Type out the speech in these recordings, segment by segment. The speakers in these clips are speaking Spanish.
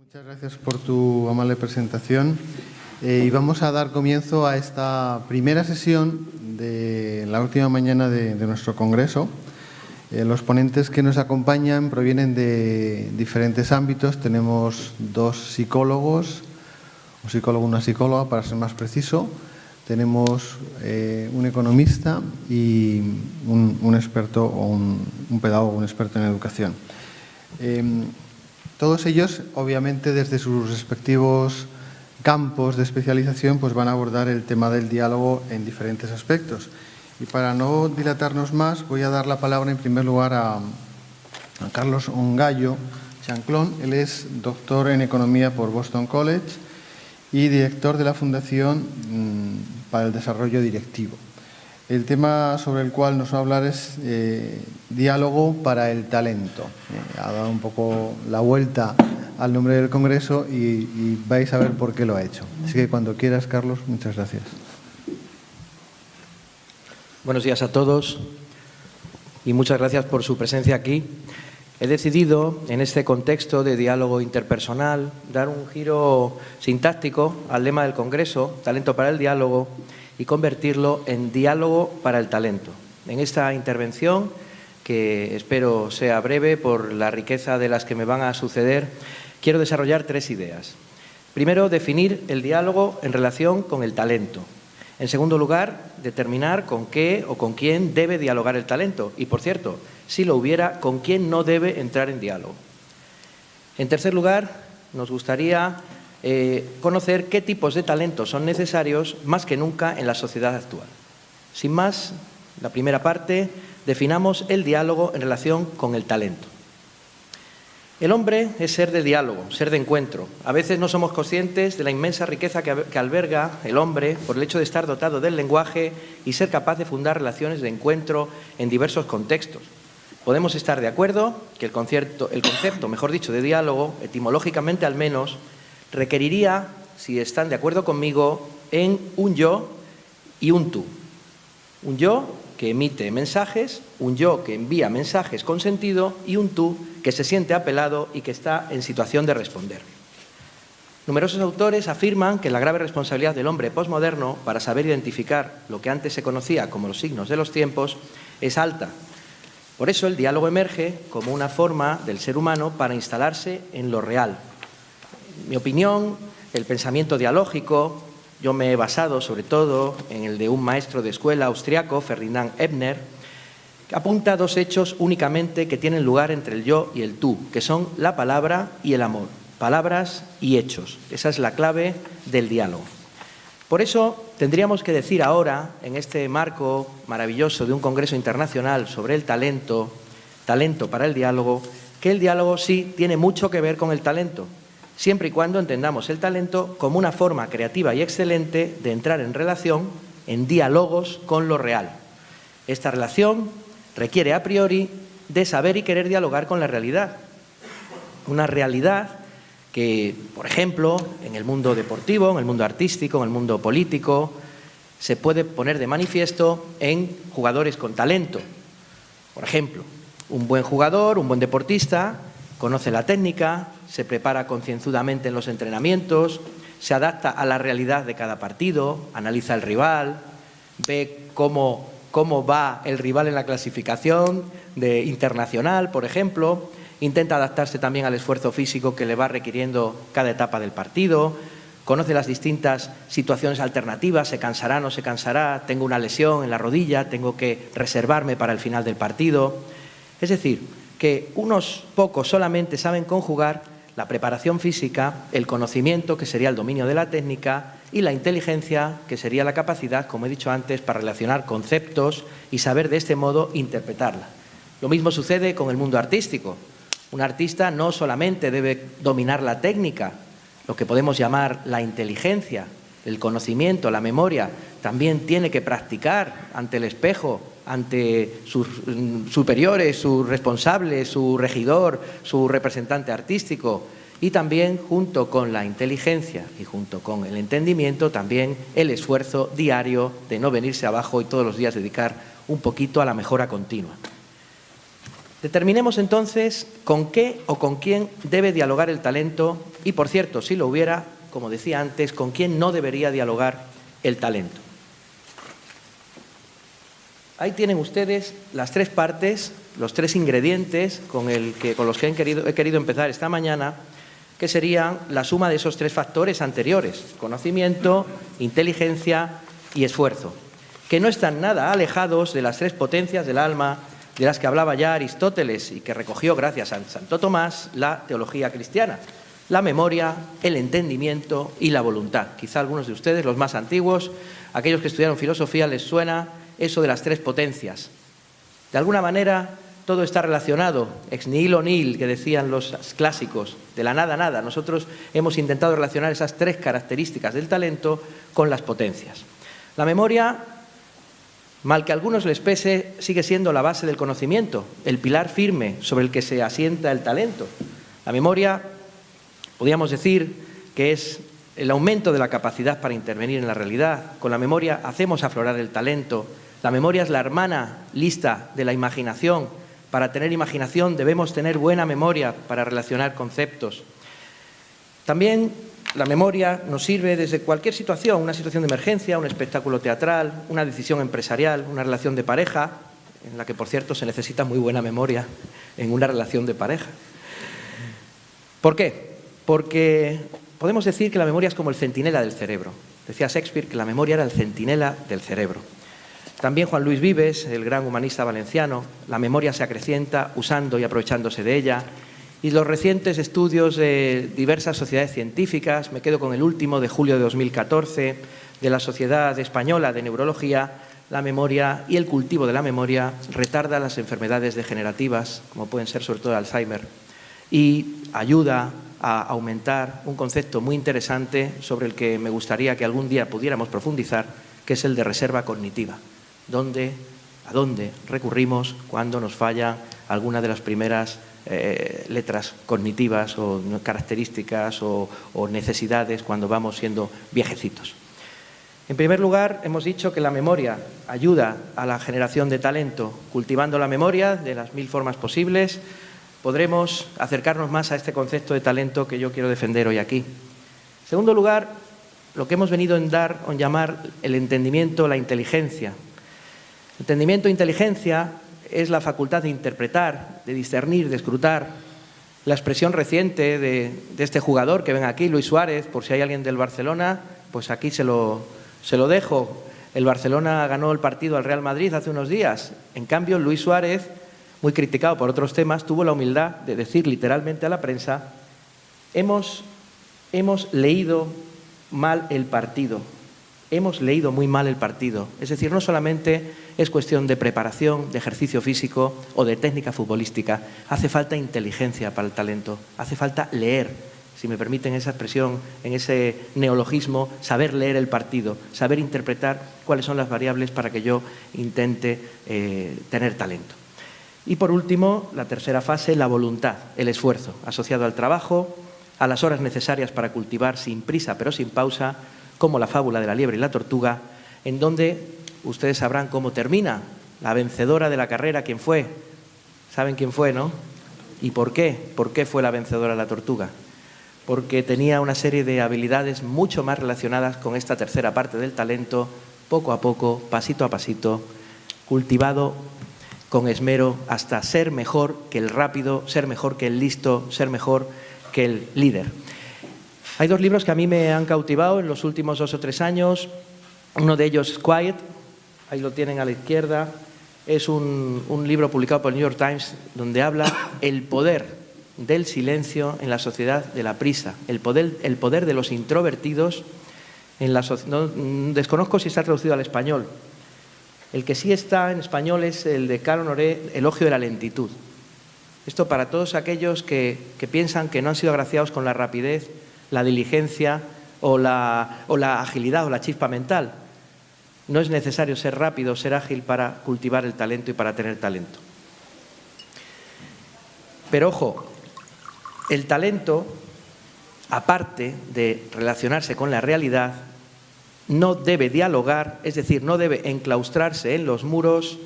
Muchas gracias por tu amable presentación y vamos a dar comienzo a esta primera sesión de la última mañana de nuestro congreso. Los ponentes que nos acompañan provienen de diferentes ámbitos. Tenemos dos psicólogos, un psicólogo y una psicóloga, para ser más preciso. Tenemos un economista y un experto o un pedagogo, un experto en educación. Todos ellos, obviamente, desde sus respectivos campos de especialización, pues van a abordar el tema del diálogo en diferentes aspectos. Y para no dilatarnos más, voy a dar la palabra en primer lugar a Carlos Ongallo Chanclón. Él es doctor en Economía por Boston College y director de la Fundación para el Desarrollo Directivo. El tema sobre el cual nos va a hablar es diálogo para el talento. Ha dado un poco la vuelta al nombre del Congreso y vais a ver por qué lo ha hecho. Así que cuando quieras, Carlos, muchas gracias. Buenos días a todos y muchas gracias por su presencia aquí. He decidido, en este contexto de diálogo interpersonal, dar un giro sintáctico al lema del Congreso, Talento para el Diálogo, y convertirlo en diálogo para el talento. En esta intervención, que espero sea breve por la riqueza de las que me van a suceder, quiero desarrollar tres ideas. Primero, definir el diálogo en relación con el talento. En segundo lugar, determinar con qué o con quién debe dialogar el talento. Y, por cierto, si lo hubiera, con quién no debe entrar en diálogo. En tercer lugar, nos gustaría conocer qué tipos de talentos son necesarios más que nunca en la sociedad actual. Sin más, la primera parte, definamos el diálogo en relación con el talento. El hombre es ser de diálogo, ser de encuentro. A veces no somos conscientes de la inmensa riqueza que alberga el hombre por el hecho de estar dotado del lenguaje y ser capaz de fundar relaciones de encuentro en diversos contextos. Podemos estar de acuerdo que el concepto, mejor dicho, de diálogo, etimológicamente al menos, requeriría, si están de acuerdo conmigo, en un yo y un tú. Un yo que emite mensajes, un yo que envía mensajes con sentido y un tú que se siente apelado y que está en situación de responder. Numerosos autores afirman que la grave responsabilidad del hombre posmoderno para saber identificar lo que antes se conocía como los signos de los tiempos es alta. Por eso el diálogo emerge como una forma del ser humano para instalarse en lo real. En mi opinión, el pensamiento dialógico, yo me he basado sobre todo en el de un maestro de escuela austriaco, Ferdinand Ebner, que apunta a dos hechos únicamente que tienen lugar entre el yo y el tú, que son la palabra y el amor, palabras y hechos. Esa es la clave del diálogo. Por eso tendríamos que decir ahora, en este marco maravilloso de un congreso internacional sobre el talento, talento para el diálogo, que el diálogo sí tiene mucho que ver con el talento, siempre y cuando entendamos el talento como una forma creativa y excelente de entrar en relación, en diálogos con lo real. Esta relación requiere a priori de saber y querer dialogar con la realidad. Una realidad que, por ejemplo, en el mundo deportivo, en el mundo artístico, en el mundo político, se puede poner de manifiesto en jugadores con talento. Por ejemplo, un buen jugador, un buen deportista, conoce la técnica, se prepara concienzudamente en los entrenamientos, se adapta a la realidad de cada partido, analiza el rival, ve cómo va el rival en la clasificación internacional, por ejemplo, intenta adaptarse también al esfuerzo físico que le va requiriendo cada etapa del partido, conoce las distintas situaciones alternativas, se cansará, no se cansará, tengo una lesión en la rodilla, tengo que reservarme para el final del partido. Es decir, que unos pocos solamente saben conjugar la preparación física, el conocimiento, que sería el dominio de la técnica, y la inteligencia, que sería la capacidad, como he dicho antes, para relacionar conceptos y saber de este modo interpretarla. Lo mismo sucede con el mundo artístico. Un artista no solamente debe dominar la técnica, lo que podemos llamar la inteligencia, el conocimiento, la memoria, también tiene que practicar ante el espejo, ante sus superiores, su responsable, su regidor, su representante artístico, y también, junto con la inteligencia y junto con el entendimiento, también el esfuerzo diario de no venirse abajo y todos los días dedicar un poquito a la mejora continua. Determinemos entonces con qué o con quién debe dialogar el talento y, por cierto, si lo hubiera, como decía antes, ¿con quién no debería dialogar el talento? Ahí tienen ustedes las tres partes, los tres ingredientes con los que he querido empezar esta mañana, que serían la suma de esos tres factores anteriores: conocimiento, inteligencia y esfuerzo, que no están nada alejados de las tres potencias del alma de las que hablaba ya Aristóteles y que recogió, gracias a Santo Tomás, la teología cristiana: la memoria, el entendimiento y la voluntad. Quizá algunos de ustedes, los más antiguos, aquellos que estudiaron filosofía, les suena eso de las tres potencias. De alguna manera, todo está relacionado, ex nihilo nihil, que decían los clásicos, de la nada nada. Nosotros hemos intentado relacionar esas tres características del talento con las potencias. La memoria, mal que a algunos les pese, sigue siendo la base del conocimiento, el pilar firme sobre el que se asienta el talento. La memoria, podríamos decir que es el aumento de la capacidad para intervenir en la realidad. Con la memoria hacemos aflorar el talento. La memoria es la hermana lista de la imaginación. Para tener imaginación debemos tener buena memoria para relacionar conceptos. También la memoria nos sirve desde cualquier situación, una situación de emergencia, un espectáculo teatral, una decisión empresarial, una relación de pareja, en la que, por cierto, se necesita muy buena memoria en una relación de pareja. ¿Por qué? Porque podemos decir que la memoria es como el centinela del cerebro. Decía Shakespeare que la memoria era el centinela del cerebro. También Juan Luis Vives, el gran humanista valenciano: la memoria se acrecienta usando y aprovechándose de ella. Y los recientes estudios de diversas sociedades científicas, me quedo con el último de julio de 2014, de la Sociedad Española de Neurología: la memoria y el cultivo de la memoria retarda las enfermedades degenerativas, como pueden ser sobre todo el Alzheimer, y ayuda a aumentar un concepto muy interesante sobre el que me gustaría que algún día pudiéramos profundizar, que es el de reserva cognitiva. ¿A dónde recurrimos cuando nos falla alguna de las primeras letras cognitivas o características o necesidades cuando vamos siendo viejecitos? En primer lugar, hemos dicho que la memoria ayuda a la generación de talento. Cultivando la memoria de las 1000 formas posibles, podremos acercarnos más a este concepto de talento que yo quiero defender hoy aquí. En segundo lugar, lo que hemos venido en llamar el entendimiento, la inteligencia. Entendimiento e inteligencia es la facultad de interpretar, de discernir, de escrutar. La expresión reciente de este jugador que ven aquí, Luis Suárez, por si hay alguien del Barcelona, pues aquí se lo dejo. El Barcelona ganó el partido al Real Madrid hace unos días. En cambio, Luis Suárez, muy criticado por otros temas, tuvo la humildad de decir literalmente a la prensa: hemos leído mal el partido. Hemos leído muy mal el partido. Es decir, no solamente es cuestión de preparación, de ejercicio físico o de técnica futbolística. Hace falta inteligencia para el talento. Hace falta leer, si me permiten esa expresión, en ese neologismo, saber leer el partido, saber interpretar cuáles son las variables para que yo intente tener talento. Y por último, la tercera fase, la voluntad, el esfuerzo, asociado al trabajo, a las horas necesarias para cultivar sin prisa pero sin pausa, como la fábula de la liebre y la tortuga, en donde ustedes sabrán cómo termina. La vencedora de la carrera, ¿quién fue? ¿Saben quién fue, no? ¿Y por qué? ¿Por qué fue la vencedora la tortuga? Porque tenía una serie de habilidades mucho más relacionadas con esta tercera parte del talento, poco a poco, pasito a pasito, cultivado con esmero hasta ser mejor que el rápido, ser mejor que el listo, ser mejor que el líder. Hay 2 libros que a mí me han cautivado en los últimos 2 o 3 años. Uno de ellos es Quiet, ahí lo tienen a la izquierda. Es un libro publicado por el New York Times donde habla el poder del silencio en la sociedad de la prisa, el poder de los introvertidos en la sociedad. Desconozco si está traducido al español. El que sí está en español es el de Caro Noré, Elogio de la lentitud. Esto para todos aquellos que piensan que no han sido agraciados con la rapidez, la diligencia o la agilidad o la chispa mental. No es necesario ser rápido, ser ágil para cultivar el talento y para tener talento. Pero ojo, el talento, aparte de relacionarse con la realidad, no debe dialogar, es decir, no debe enclaustrarse en los muros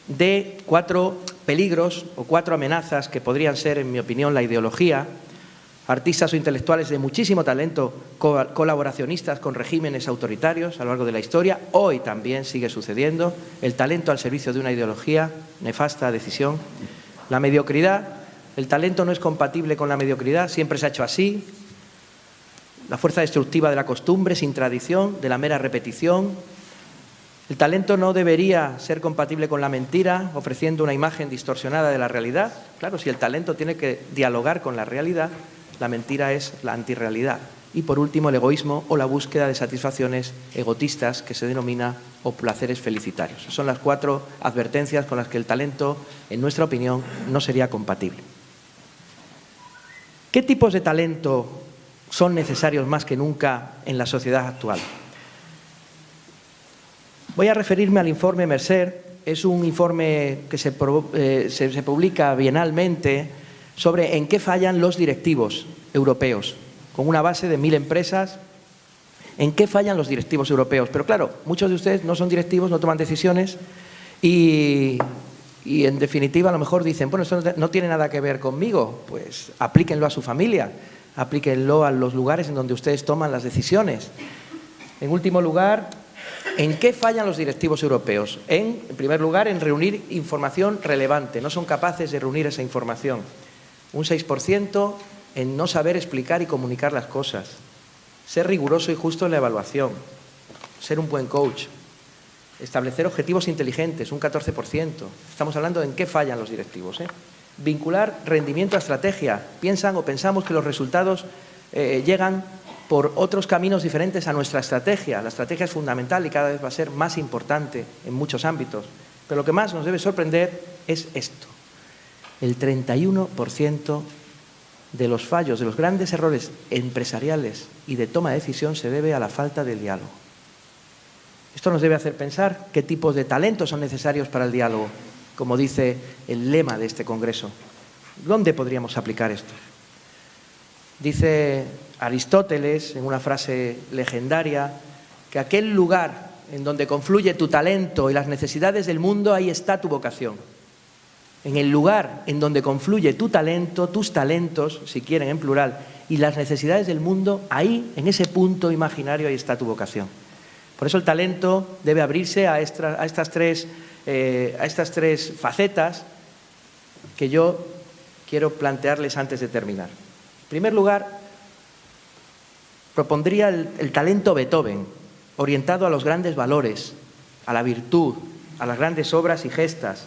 de 4 peligros o 4 amenazas que podrían ser, en mi opinión, la ideología, artistas o intelectuales de muchísimo talento, colaboracionistas con regímenes autoritarios a lo largo de la historia. Hoy también sigue sucediendo. El talento al servicio de una ideología, nefasta decisión. La mediocridad, el talento no es compatible con la mediocridad, siempre se ha hecho así. La fuerza destructiva de la costumbre, sin tradición, de la mera repetición. El talento no debería ser compatible con la mentira, ofreciendo una imagen distorsionada de la realidad. Claro, si el talento tiene que dialogar con la realidad, la mentira es la antirrealidad. Y por último, el egoísmo o la búsqueda de satisfacciones egotistas que se denomina o placeres felicitarios. Son las 4 advertencias con las que el talento, en nuestra opinión, no sería compatible. ¿Qué tipos de talento son necesarios más que nunca en la sociedad actual? Voy a referirme al informe Mercer. Es un informe que se publica bienalmente sobre en qué fallan los directivos europeos, con una base de 1000 empresas. ¿En qué fallan los directivos europeos? Pero claro, muchos de ustedes no son directivos, no toman decisiones y en definitiva a lo mejor dicen, bueno, esto no tiene nada que ver conmigo, pues aplíquenlo a su familia, aplíquenlo a los lugares en donde ustedes toman las decisiones. En último lugar, ¿en qué fallan los directivos europeos? En primer lugar, en reunir información relevante. No son capaces de reunir esa información. Un 6% en no saber explicar y comunicar las cosas. Ser riguroso y justo en la evaluación. Ser un buen coach. Establecer objetivos inteligentes, un 14%. Estamos hablando de en qué fallan los directivos, ¿eh? Vincular rendimiento a estrategia. Piensan o pensamos que los resultados llegan por otros caminos diferentes a nuestra estrategia. La estrategia es fundamental y cada vez va a ser más importante en muchos ámbitos. Pero lo que más nos debe sorprender es esto. El 31% de los fallos, de los grandes errores empresariales y de toma de decisión se debe a la falta de diálogo. Esto nos debe hacer pensar qué tipos de talentos son necesarios para el diálogo, como dice el lema de este congreso. ¿Dónde podríamos aplicar esto? Dice Aristóteles, en una frase legendaria, que aquel lugar en donde confluye tu talento y las necesidades del mundo, ahí está tu vocación. En el lugar en donde confluye tu talento, tus talentos, si quieren en plural, y las necesidades del mundo, ahí, en ese punto imaginario, ahí está tu vocación. Por eso el talento debe abrirse a estas tres facetas que yo quiero plantearles antes de terminar. En primer lugar, propondría el talento Beethoven, orientado a los grandes valores, a la virtud, a las grandes obras y gestas.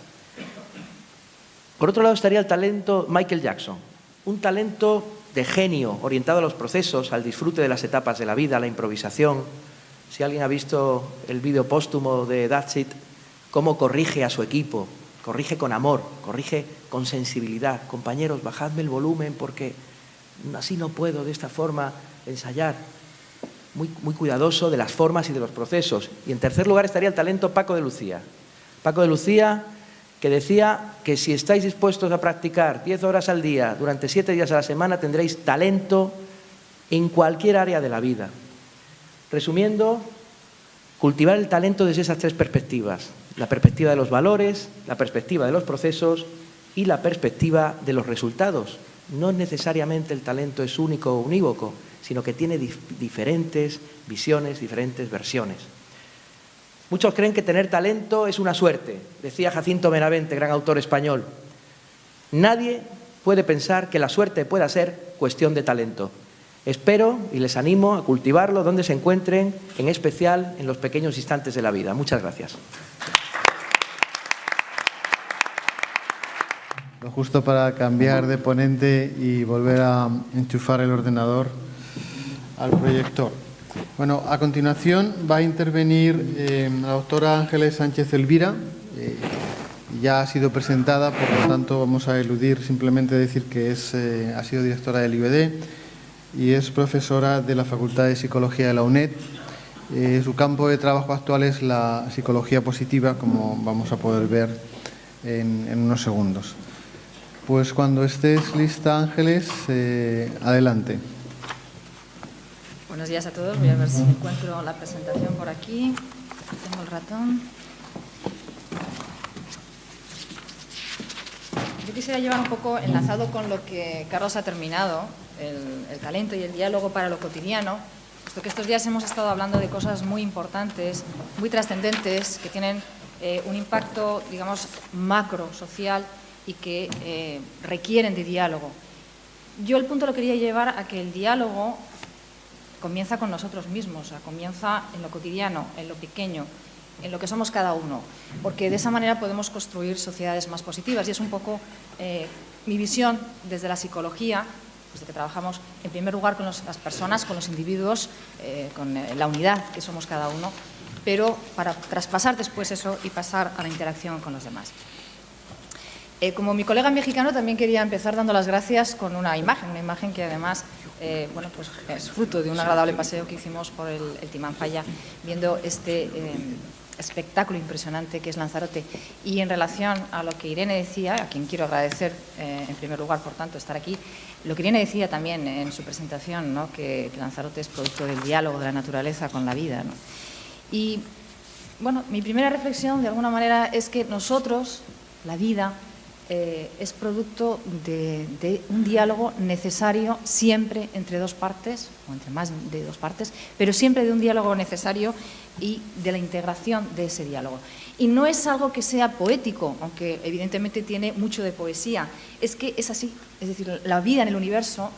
Por otro lado estaría el talento Michael Jackson, un talento de genio, orientado a los procesos, al disfrute de las etapas de la vida, a la improvisación. Si alguien ha visto el vídeo póstumo de That's It, cómo corrige a su equipo, corrige con amor, corrige con sensibilidad. Compañeros, bajadme el volumen porque así no puedo de esta forma ensayar. Muy cuidadoso de las formas y de los procesos. Y en tercer lugar estaría el talento Paco de Lucía. Paco de Lucía, que decía que si estáis dispuestos a practicar 10 horas al día durante 7 días a la semana, tendréis talento en cualquier área de la vida. Resumiendo, cultivar el talento desde esas 3 perspectivas. La perspectiva de los valores, la perspectiva de los procesos y la perspectiva de los resultados. No necesariamente el talento es único o unívoco, sino que tiene diferentes visiones, diferentes versiones. Muchos creen que tener talento es una suerte, decía Jacinto Benavente, gran autor español. Nadie puede pensar que la suerte pueda ser cuestión de talento. Espero y les animo a cultivarlo donde se encuentren, en especial en los pequeños instantes de la vida. Muchas gracias. Lo justo para cambiar de ponente y volver a enchufar el ordenador al proyector. Bueno, a continuación va a intervenir la doctora Ángeles Sánchez Elvira. Ya ha sido presentada, por lo tanto vamos a eludir simplemente decir que ha sido directora del IBD y es profesora de la Facultad de Psicología de la UNED. Su campo de trabajo actual es la psicología positiva, como vamos a poder ver en unos segundos. Pues cuando estés lista, Ángeles, adelante. Buenos días a todos. Voy a ver si encuentro la presentación por aquí. Tengo el ratón. Yo quisiera llevar un poco enlazado con lo que Carlos ha terminado, el talento y el diálogo para lo cotidiano, puesto que estos días hemos estado hablando de cosas muy importantes, muy trascendentes, que tienen un impacto, digamos, macro, social y que requieren de diálogo. Yo el punto lo quería llevar a que el diálogo comienza con nosotros mismos, comienza en lo cotidiano, en lo pequeño, en lo que somos cada uno, porque de esa manera podemos construir sociedades más positivas y es un poco mi visión desde la psicología, desde que trabajamos en primer lugar con las personas, con los individuos, con la unidad que somos cada uno, pero para traspasar después eso y pasar a la interacción con los demás. Como mi colega mexicano, también quería empezar dando las gracias con una imagen que además bueno, pues es fruto de un agradable paseo que hicimos por el Timanfaya, viendo este espectáculo impresionante que es Lanzarote. Y en relación a lo que Irene decía, a quien quiero agradecer en primer lugar, por tanto, estar aquí, lo que Irene decía también en su presentación, ¿no? que Lanzarote es producto del diálogo de la naturaleza con la vida, ¿no? Y bueno, mi primera reflexión de alguna manera es que nosotros, la vida, es producto de un diálogo necesario siempre entre dos partes, o entre más de dos partes, pero siempre de un diálogo necesario y de la integración de ese diálogo. Y no es algo que sea poético, aunque evidentemente tiene mucho de poesía, es que es así, es decir, la vida en el universo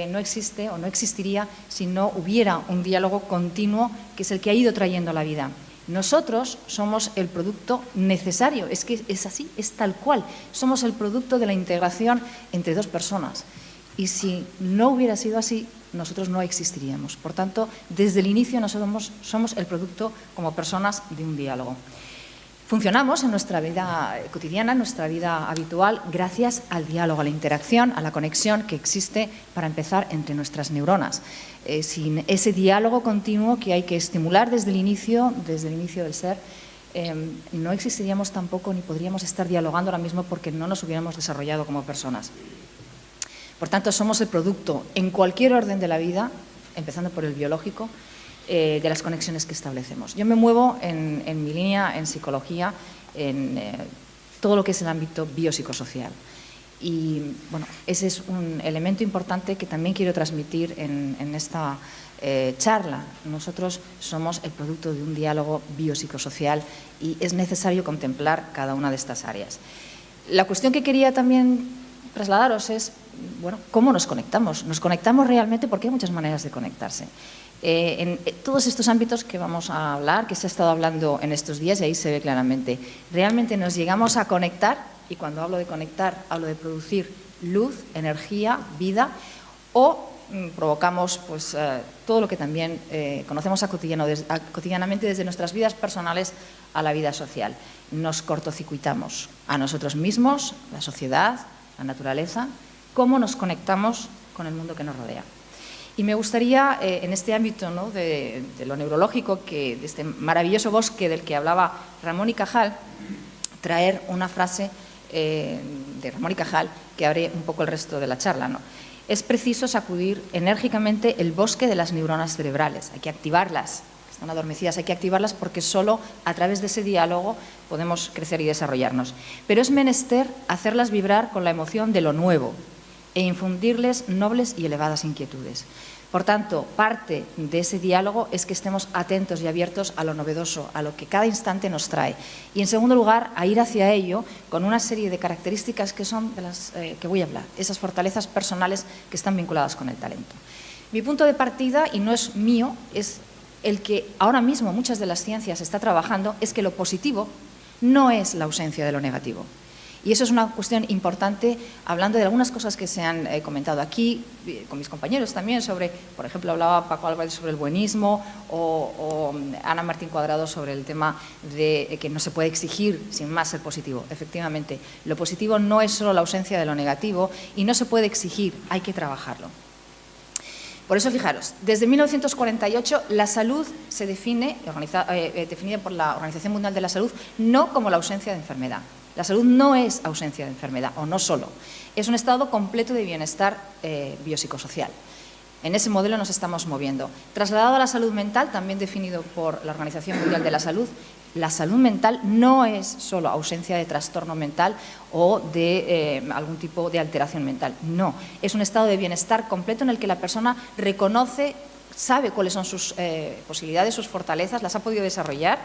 no existe o no existiría si no hubiera un diálogo continuo que es el que ha ido trayendo la vida. Nosotros somos el producto necesario, es que es así, es tal cual. Somos el producto de la integración entre dos personas. Y si no hubiera sido así, nosotros no existiríamos. Por tanto, desde el inicio nosotros somos el producto como personas de un diálogo. Funcionamos en nuestra vida cotidiana, en nuestra vida habitual, gracias al diálogo, a la interacción, a la conexión que existe, para empezar, entre nuestras neuronas. Sin ese diálogo continuo que hay que estimular desde el inicio del ser, no existiríamos tampoco ni podríamos estar dialogando ahora mismo porque no nos hubiéramos desarrollado como personas. Por tanto, somos el producto en cualquier orden de la vida, empezando por el biológico, de las conexiones que establecemos. Yo me muevo en mi línea en psicología, en todo lo que es el ámbito biopsicosocial. Y bueno, ese es un elemento importante que también quiero transmitir en esta charla. Nosotros somos el producto de un diálogo biopsicosocial y es necesario contemplar cada una de estas áreas. La cuestión que quería también trasladaros es, bueno, ¿cómo nos conectamos? Nos conectamos realmente porque hay muchas maneras de conectarse. En todos estos ámbitos que vamos a hablar, que se ha estado hablando en estos días, y ahí se ve claramente, realmente nos llegamos a conectar, y cuando hablo de conectar, hablo de producir luz, energía, vida, o provocamos pues, todo lo que también conocemos cotidianamente desde nuestras vidas personales a la vida social. Nos cortocircuitamos a nosotros mismos, la sociedad, la naturaleza, cómo nos conectamos con el mundo que nos rodea. Y me gustaría, en este ámbito, ¿no? de lo neurológico, de este maravilloso bosque del que hablaba Ramón y Cajal, traer una frase de Ramón y Cajal que abre un poco el resto de la charla, ¿no? Es preciso sacudir enérgicamente el bosque de las neuronas cerebrales, hay que activarlas, están adormecidas, hay que activarlas porque solo a través de ese diálogo podemos crecer y desarrollarnos. Pero es menester hacerlas vibrar con la emoción de lo nuevo e infundirles nobles y elevadas inquietudes. Por tanto, parte de ese diálogo es que estemos atentos y abiertos a lo novedoso, a lo que cada instante nos trae. Y, en segundo lugar, a ir hacia ello con una serie de características que son de las que voy a hablar, esas fortalezas personales que están vinculadas con el talento. Mi punto de partida, y no es mío, es el que ahora mismo muchas de las ciencias está trabajando, es que lo positivo no es la ausencia de lo negativo. Y eso es una cuestión importante, hablando de algunas cosas que se han comentado aquí, con mis compañeros también, sobre, por ejemplo, hablaba Paco Álvarez sobre el buenismo o Ana Martín Cuadrado sobre el tema de que no se puede exigir sin más ser positivo. Efectivamente, lo positivo no es solo la ausencia de lo negativo y no se puede exigir, hay que trabajarlo. Por eso, fijaros, desde 1948 la salud se define, definida por la Organización Mundial de la Salud, no como la ausencia de enfermedad. La salud no es ausencia de enfermedad, o no solo. Es un estado completo de bienestar biopsicosocial. En ese modelo nos estamos moviendo. Trasladado a la salud mental, también definido por la Organización Mundial de la Salud, la salud mental no es solo ausencia de trastorno mental o de algún tipo de alteración mental. No, es un estado de bienestar completo en el que la persona reconoce, sabe cuáles son sus posibilidades, sus fortalezas, las ha podido desarrollar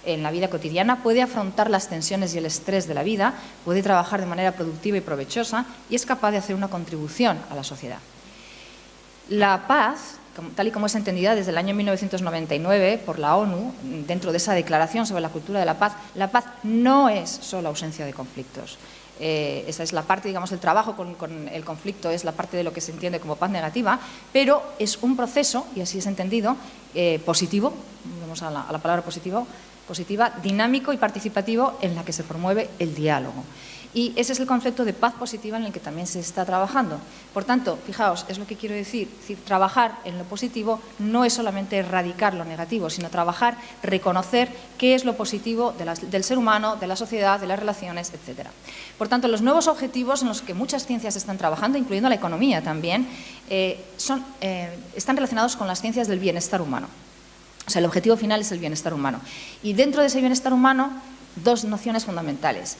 en la vida cotidiana, puede afrontar las tensiones y el estrés de la vida, puede trabajar de manera productiva y provechosa y es capaz de hacer una contribución a la sociedad. La paz, tal y como es entendida desde el año 1999 por la ONU, dentro de esa declaración sobre la cultura de la paz no es solo ausencia de conflictos. Esa es la parte, digamos, el trabajo con el conflicto es la parte de lo que se entiende como paz negativa, pero es un proceso, y así es entendido, positivo, vamos a la palabra positiva, dinámico y participativo en la que se promueve el diálogo. Y ese es el concepto de paz positiva en el que también se está trabajando. Por tanto, fijaos, es lo que quiero decir, trabajar en lo positivo no es solamente erradicar lo negativo, sino trabajar, reconocer qué es lo positivo del ser humano, de la sociedad, de las relaciones, etc. Por tanto, los nuevos objetivos en los que muchas ciencias están trabajando, incluyendo la economía también, están relacionados con las ciencias del bienestar humano. O sea, el objetivo final es el bienestar humano. Y dentro de ese bienestar humano, dos nociones fundamentales.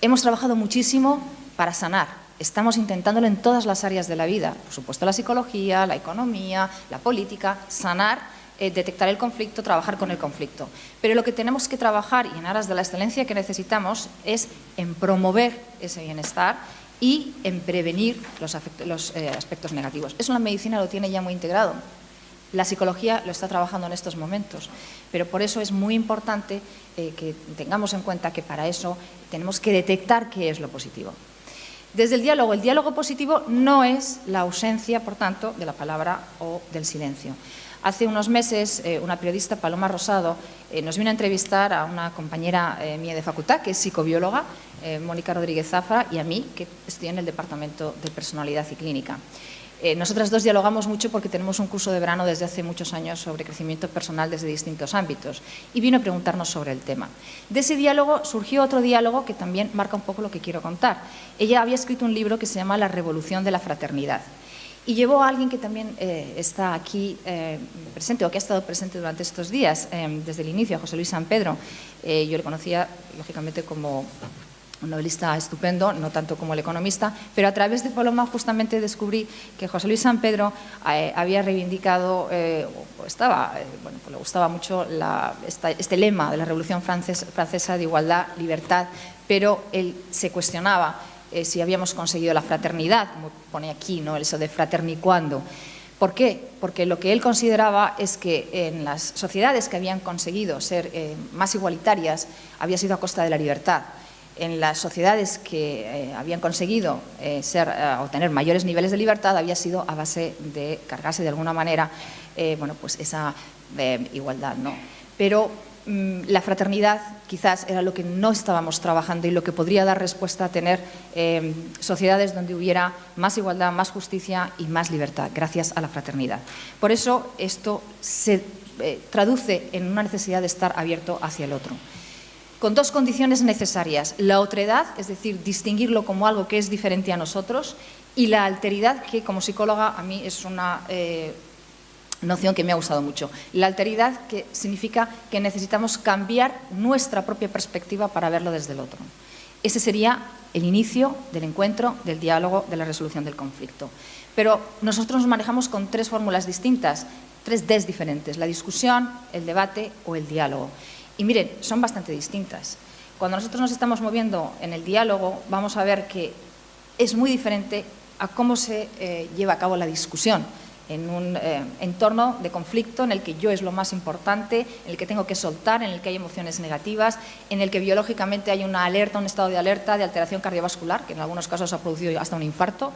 Hemos trabajado muchísimo para sanar. Estamos intentándolo en todas las áreas de la vida. Por supuesto, la psicología, la economía, la política, sanar, detectar el conflicto, trabajar con el conflicto. Pero lo que tenemos que trabajar, y en aras de la excelencia que necesitamos, es en promover ese bienestar y en prevenir los aspectos negativos. Eso la medicina lo tiene ya muy integrado. La psicología lo está trabajando en estos momentos, pero por eso es muy importante que tengamos en cuenta que para eso tenemos que detectar qué es lo positivo. Desde el diálogo positivo no es la ausencia, por tanto, de la palabra o del silencio. Hace unos meses, una periodista, Paloma Rosado, nos vino a entrevistar a una compañera mía de facultad, que es psicobióloga, Mónica Rodríguez Zafra, y a mí, que estoy en el Departamento de Personalidad y Clínica. Nosotras dos dialogamos mucho porque tenemos un curso de verano desde hace muchos años sobre crecimiento personal desde distintos ámbitos y vino a preguntarnos sobre el tema. De ese diálogo surgió otro diálogo que también marca un poco lo que quiero contar. Ella había escrito un libro que se llama La revolución de la fraternidad y llevó a alguien que también está aquí presente o que ha estado presente durante estos días desde el inicio, a José Luis San Pedro. Yo le conocía, lógicamente, como un novelista estupendo, no tanto como el economista, pero a través de Paloma justamente descubrí que José Luis San Pedro había reivindicado, le gustaba mucho este lema de la Revolución Francesa de igualdad, libertad, pero él se cuestionaba si habíamos conseguido la fraternidad, como pone aquí, ¿no? Eso de fraternicuando. ¿Por qué? Porque lo que él consideraba es que en las sociedades que habían conseguido ser más igualitarias había sido a costa de la libertad. En las sociedades que habían conseguido obtener mayores niveles de libertad había sido a base de cargarse de alguna manera esa igualdad, ¿no? Pero la fraternidad quizás era lo que no estábamos trabajando y lo que podría dar respuesta a tener sociedades donde hubiera más igualdad, más justicia y más libertad, gracias a la fraternidad. Por eso esto se traduce en una necesidad de estar abierto hacia el otro, con dos condiciones necesarias: la otredad, es decir, distinguirlo como algo que es diferente a nosotros, y la alteridad, que como psicóloga a mí es una noción que me ha gustado mucho. La alteridad, que significa que necesitamos cambiar nuestra propia perspectiva para verlo desde el otro. Ese sería el inicio del encuentro, del diálogo, de la resolución del conflicto. Pero nosotros nos manejamos con tres fórmulas distintas, tres Ds diferentes: la discusión, el debate o el diálogo. Y miren, son bastante distintas. Cuando nosotros nos estamos moviendo en el diálogo, vamos a ver que es muy diferente a cómo se lleva a cabo la discusión en un entorno de conflicto en el que yo es lo más importante, en el que tengo que soltar, en el que hay emociones negativas, en el que biológicamente hay una alerta, un estado de alerta, de alteración cardiovascular, que en algunos casos ha producido hasta un infarto.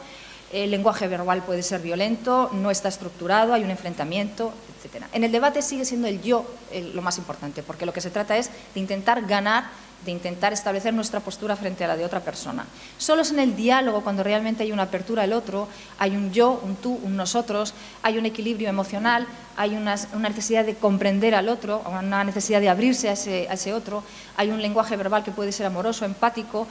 El lenguaje verbal puede ser violento, no está estructurado, hay un enfrentamiento, etc. En el debate sigue siendo el yo lo más importante, porque lo que se trata es de intentar ganar de intentar establecer nuestra postura frente a la de otra persona. Solo es en el diálogo cuando realmente hay una apertura al otro, hay un yo, un tú, un nosotros, hay un equilibrio emocional, hay una necesidad de comprender al otro, una necesidad de abrirse a ese otro, hay un lenguaje verbal que puede ser amoroso, empático,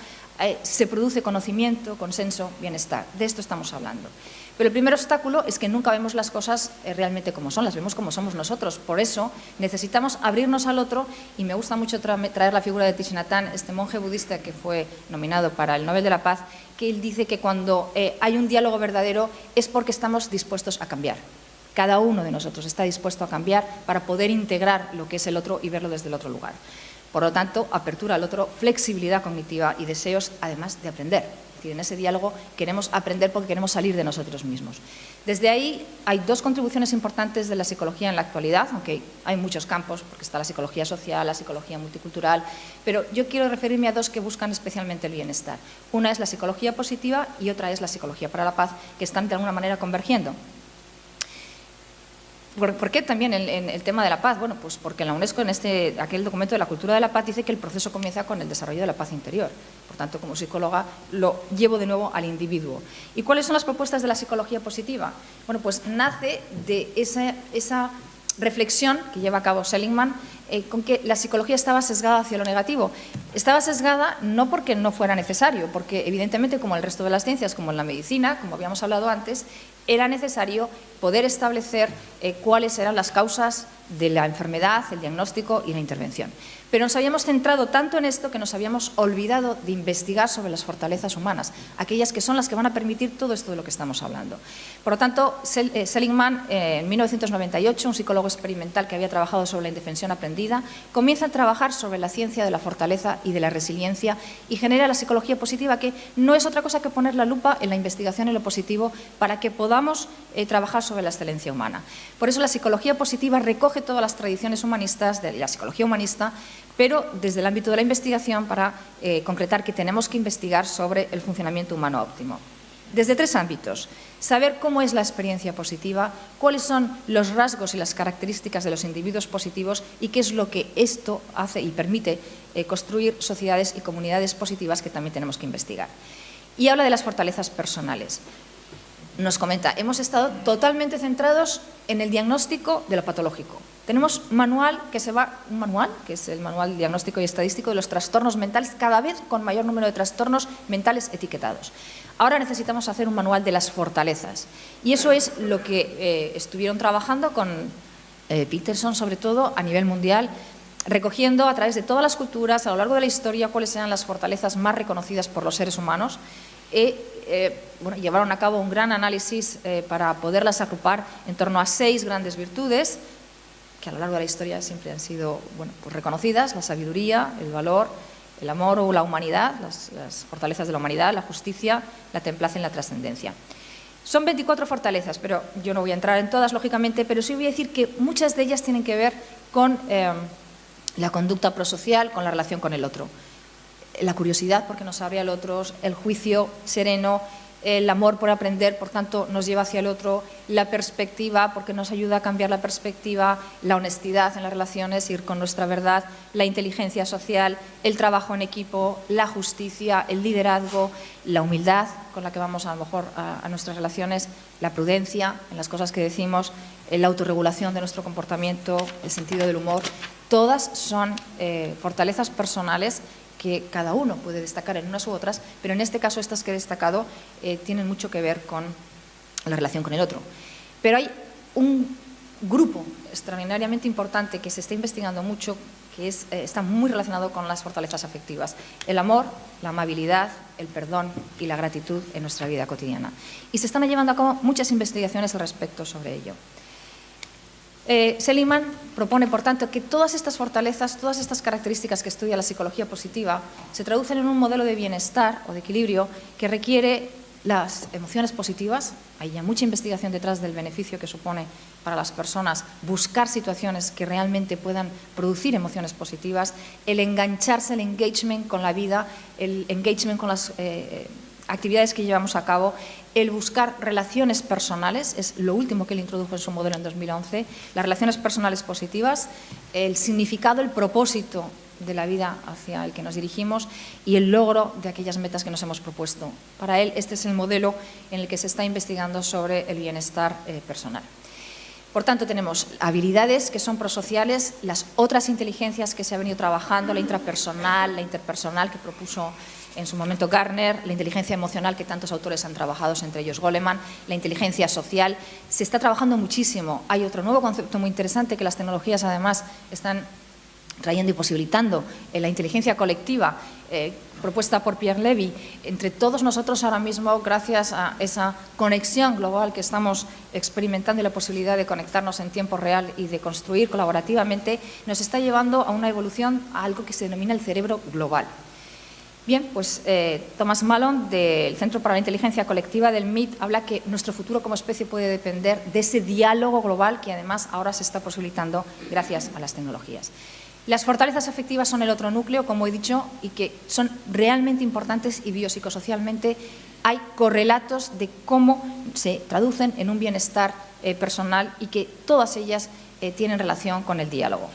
se produce conocimiento, consenso, bienestar. De esto estamos hablando. Pero el primer obstáculo es que nunca vemos las cosas realmente como son, las vemos como somos nosotros. Por eso necesitamos abrirnos al otro, y me gusta mucho traer la figura de Thich Nhat Hanh, este monje budista que fue nominado para el Nobel de la Paz, que él dice que cuando hay un diálogo verdadero es porque estamos dispuestos a cambiar. Cada uno de nosotros está dispuesto a cambiar para poder integrar lo que es el otro y verlo desde el otro lugar. Por lo tanto, apertura al otro, flexibilidad cognitiva y deseos, además de aprender. En ese diálogo queremos aprender porque queremos salir de nosotros mismos. Desde ahí hay dos contribuciones importantes de la psicología en la actualidad, aunque hay muchos campos, porque está la psicología social, la psicología multicultural, pero yo quiero referirme a dos que buscan especialmente el bienestar. Una es la psicología positiva y otra es la psicología para la paz, que están de alguna manera convergiendo. ¿Por qué también el tema de la paz? Bueno, pues porque la UNESCO en aquel documento de la cultura de la paz dice que el proceso comienza con el desarrollo de la paz interior. Por tanto, como psicóloga lo llevo de nuevo al individuo. ¿Y cuáles son las propuestas de la psicología positiva? Bueno, pues nace de esa reflexión que lleva a cabo Seligman con que la psicología estaba sesgada hacia lo negativo. Estaba sesgada no porque no fuera necesario, porque evidentemente como el resto de las ciencias, como en la medicina, como habíamos hablado antes, era necesario poder establecer cuáles eran las causas de la enfermedad, el diagnóstico y la intervención. Pero nos habíamos centrado tanto en esto que nos habíamos olvidado de investigar sobre las fortalezas humanas, aquellas que son las que van a permitir todo esto de lo que estamos hablando. Por lo tanto, Seligman, en 1998, un psicólogo experimental que había trabajado sobre la indefensión aprendida, comienza a trabajar sobre la ciencia de la fortaleza y de la resiliencia y genera la psicología positiva, que no es otra cosa que poner la lupa en la investigación en lo positivo para que podamos trabajar sobre la excelencia humana. Por eso la psicología positiva recoge todas las tradiciones humanistas de la psicología humanista, pero desde el ámbito de la investigación para concretar que tenemos que investigar sobre el funcionamiento humano óptimo. Desde tres ámbitos: saber cómo es la experiencia positiva, cuáles son los rasgos y las características de los individuos positivos y qué es lo que esto hace y permite construir sociedades y comunidades positivas que también tenemos que investigar. Y habla de las fortalezas personales. Nos comenta, hemos estado totalmente centrados en el diagnóstico de lo patológico. Tenemos un manual, que es el Manual Diagnóstico y Estadístico de los Trastornos Mentales, cada vez con mayor número de trastornos mentales etiquetados. Ahora necesitamos hacer un manual de las fortalezas. Y eso es lo que estuvieron trabajando con Peterson, sobre todo, a nivel mundial, recogiendo a través de todas las culturas, a lo largo de la historia, cuáles eran las fortalezas más reconocidas por los seres humanos. Llevaron a cabo un gran análisis para poderlas agrupar en torno a 6 grandes virtudes que a lo largo de la historia siempre han sido pues reconocidas: la sabiduría, el valor, el amor o la humanidad, las fortalezas de la humanidad, la justicia, la templanza y la trascendencia. Son 24 fortalezas, pero yo no voy a entrar en todas, lógicamente, pero sí voy a decir que muchas de ellas tienen que ver con la conducta prosocial, con la relación con el otro. La curiosidad, porque nos abre al otro; el juicio sereno; el amor por aprender, por tanto, nos lleva hacia el otro; la perspectiva, porque nos ayuda a cambiar la perspectiva; la honestidad en las relaciones, ir con nuestra verdad; la inteligencia social; el trabajo en equipo; la justicia; el liderazgo; la humildad, con la que vamos a lo mejor a nuestras relaciones; la prudencia en las cosas que decimos; la autorregulación de nuestro comportamiento; el sentido del humor. Todas son fortalezas personales que cada uno puede destacar en unas u otras, pero en este caso estas que he destacado tienen mucho que ver con la relación con el otro. Pero hay un grupo extraordinariamente importante que se está investigando mucho, que está muy relacionado con las fortalezas afectivas: el amor, la amabilidad, el perdón y la gratitud en nuestra vida cotidiana. Y se están llevando a cabo muchas investigaciones al respecto sobre ello. Seligman propone, por tanto, que todas estas fortalezas, todas estas características que estudia la psicología positiva, se traducen en un modelo de bienestar o de equilibrio que requiere las emociones positivas. Hay ya mucha investigación detrás del beneficio que supone para las personas buscar situaciones que realmente puedan producir emociones positivas, el engancharse, el engagement con la vida, el engagement con las actividades que llevamos a cabo, el buscar relaciones personales, es lo último que él introdujo en su modelo en 2011, las relaciones personales positivas, el significado, el propósito de la vida hacia el que nos dirigimos y el logro de aquellas metas que nos hemos propuesto. Para él, este es el modelo en el que se está investigando sobre el bienestar personal. Por tanto, tenemos habilidades que son prosociales, las otras inteligencias que se ha venido trabajando, la intrapersonal, la interpersonal que propuso en su momento Gardner, la inteligencia emocional que tantos autores han trabajado, entre ellos Goleman, la inteligencia social. Se está trabajando muchísimo. Hay otro nuevo concepto muy interesante que las tecnologías además están trayendo y posibilitando, la inteligencia colectiva, propuesta por Pierre Levy. Entre todos nosotros ahora mismo, gracias a esa conexión global que estamos experimentando y la posibilidad de conectarnos en tiempo real y de construir colaborativamente, nos está llevando a una evolución, a algo que se denomina el cerebro global. Bien, pues Thomas Malone, del Centro para la Inteligencia Colectiva del MIT, habla que nuestro futuro como especie puede depender de ese diálogo global que además ahora se está posibilitando gracias a las tecnologías. Las fortalezas afectivas son el otro núcleo, como he dicho, y que son realmente importantes y biopsicosocialmente hay correlatos de cómo se traducen en un bienestar personal y que todas ellas tienen relación con el diálogo.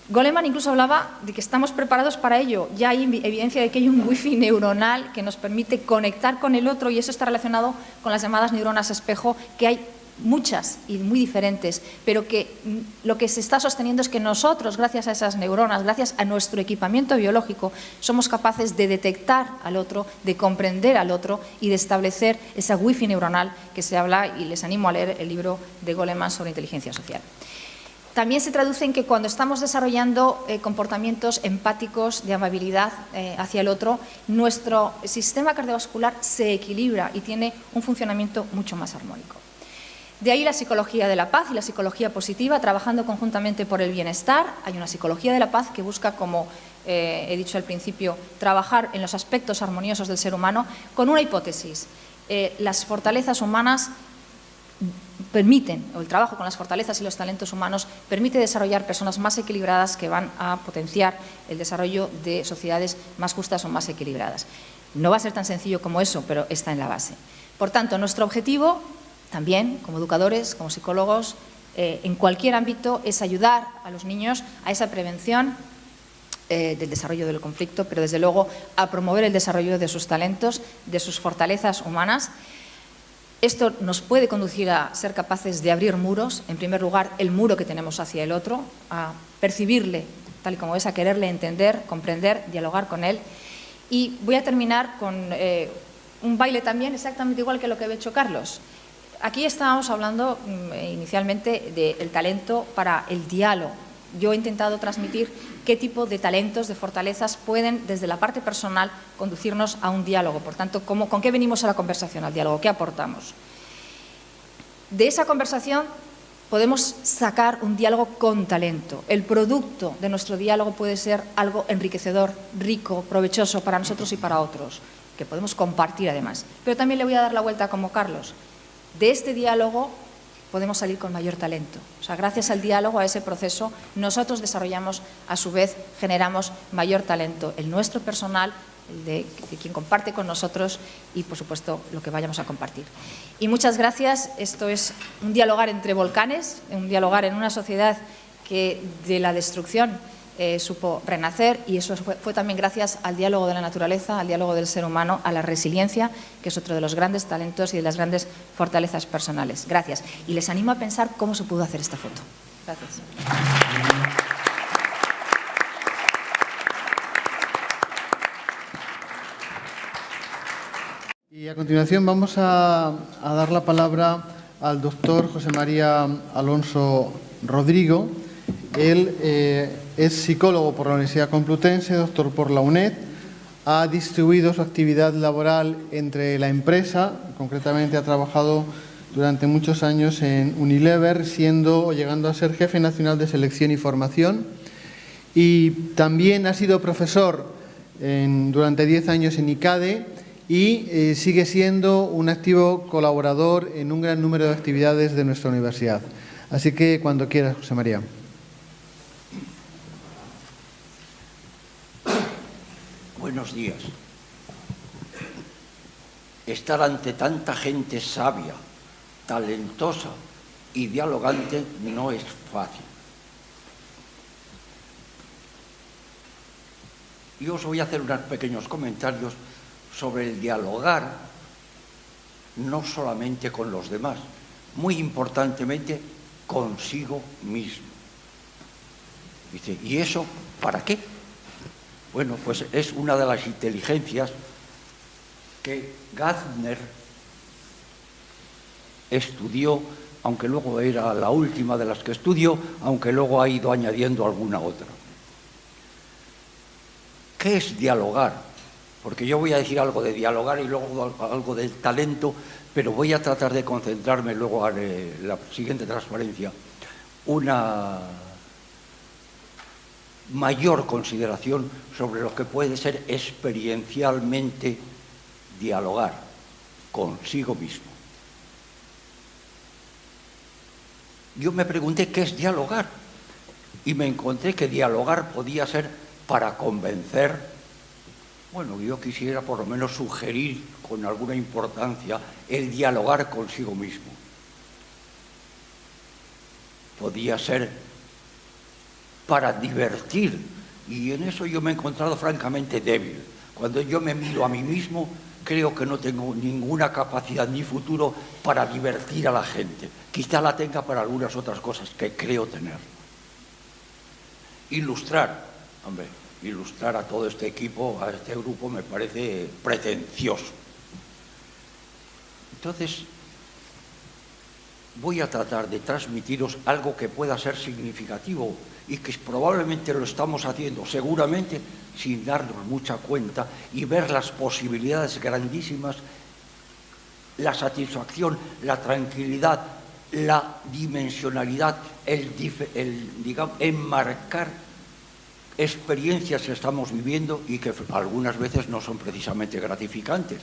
Goleman incluso hablaba de que estamos preparados para ello. Ya hay evidencia de que hay un wifi neuronal que nos permite conectar con el otro y eso está relacionado con las llamadas neuronas espejo, que hay muchas y muy diferentes, pero que lo que se está sosteniendo es que nosotros, gracias a esas neuronas, gracias a nuestro equipamiento biológico, somos capaces de detectar al otro, de comprender al otro y de establecer esa wifi neuronal que se habla, y les animo a leer el libro de Goleman sobre inteligencia social. También se traduce en que cuando estamos desarrollando comportamientos empáticos de amabilidad hacia el otro, nuestro sistema cardiovascular se equilibra y tiene un funcionamiento mucho más armónico. De ahí la psicología de la paz y la psicología positiva, trabajando conjuntamente por el bienestar. Hay una psicología de la paz que busca, como he dicho al principio, trabajar en los aspectos armoniosos del ser humano con una hipótesis. Las fortalezas humanas permiten, o el trabajo con las fortalezas y los talentos humanos permite desarrollar personas más equilibradas que van a potenciar el desarrollo de sociedades más justas o más equilibradas. No va a ser tan sencillo como eso, pero está en la base. Por tanto, nuestro objetivo también, como educadores, como psicólogos, en cualquier ámbito, es ayudar a los niños a esa prevención del desarrollo del conflicto, pero desde luego a promover el desarrollo de sus talentos, de sus fortalezas humanas. Esto nos puede conducir a ser capaces de abrir muros, en primer lugar el muro que tenemos hacia el otro, a percibirle tal y como es, a quererle entender, comprender, dialogar con él. Y voy a terminar con un baile también exactamente igual que lo que había hecho Carlos. Aquí estábamos hablando inicialmente del talento para el diálogo. Yo he intentado transmitir qué tipo de talentos, de fortalezas pueden, desde la parte personal, conducirnos a un diálogo. Por tanto, ¿con qué venimos a la conversación, al diálogo? ¿Qué aportamos? De esa conversación podemos sacar un diálogo con talento. El producto de nuestro diálogo puede ser algo enriquecedor, rico, provechoso para nosotros y para otros, que podemos compartir además. Pero también le voy a dar la vuelta como Carlos. De este diálogo podemos salir con mayor talento. O sea, gracias al diálogo, a ese proceso, nosotros desarrollamos, a su vez, generamos mayor talento, el nuestro personal, el de quien comparte con nosotros y, por supuesto, lo que vayamos a compartir. Y muchas gracias. Esto es un dialogar entre volcanes, un dialogar en una sociedad que de la destrucción supo renacer, y eso fue también gracias al diálogo de la naturaleza, al diálogo del ser humano, a la resiliencia, que es otro de los grandes talentos y de las grandes fortalezas personales. Gracias. Y les animo a pensar cómo se pudo hacer esta foto. Gracias. Y a continuación vamos a dar la palabra al doctor José María Alonso Rodrigo. Él es psicólogo por la Universidad Complutense, doctor por la UNED. Ha distribuido su actividad laboral entre la empresa, concretamente ha trabajado durante muchos años en Unilever, siendo o llegando a ser jefe nacional de selección y formación. Y también ha sido profesor durante 10 años en ICADE y sigue siendo un activo colaborador en un gran número de actividades de nuestra universidad. Así que cuando quieras, José María. Buenos días. estar ante tanta gente sabia, talentosa y dialogante no es fácil. Yo os voy a hacer unos pequeños comentarios sobre el dialogar, no solamente con los demás, muy importantemente consigo mismo. Dice, ¿y eso para qué? Bueno, pues es una de las inteligencias que Gardner estudió, aunque luego era la última de las que estudió, aunque luego ha ido añadiendo alguna otra. ¿Qué es dialogar? Porque yo voy a decir algo de dialogar y luego algo del talento, pero voy a tratar de concentrarme, luego haré la siguiente transparencia, una mayor consideración sobre lo que puede ser experiencialmente dialogar consigo mismo. Yo me pregunté qué es dialogar y me encontré que dialogar podía ser para convencer. Bueno, yo quisiera por lo menos sugerir con alguna importancia el dialogar consigo mismo. Podía ser para divertir, y en eso yo me he encontrado francamente débil. Cuando yo me miro a mí mismo, creo que no tengo ninguna capacidad ni futuro para divertir a la gente. Quizá la tenga para algunas otras cosas que creo tener. Ilustrar, hombre, ilustrar a todo este equipo, a este grupo, me parece pretencioso. Entonces, voy a tratar de transmitiros algo que pueda ser significativo y que probablemente lo estamos haciendo, seguramente sin darnos mucha cuenta, y ver las posibilidades grandísimas, la satisfacción, la tranquilidad, la dimensionalidad, digamos, enmarcar experiencias que estamos viviendo y que algunas veces no son precisamente gratificantes.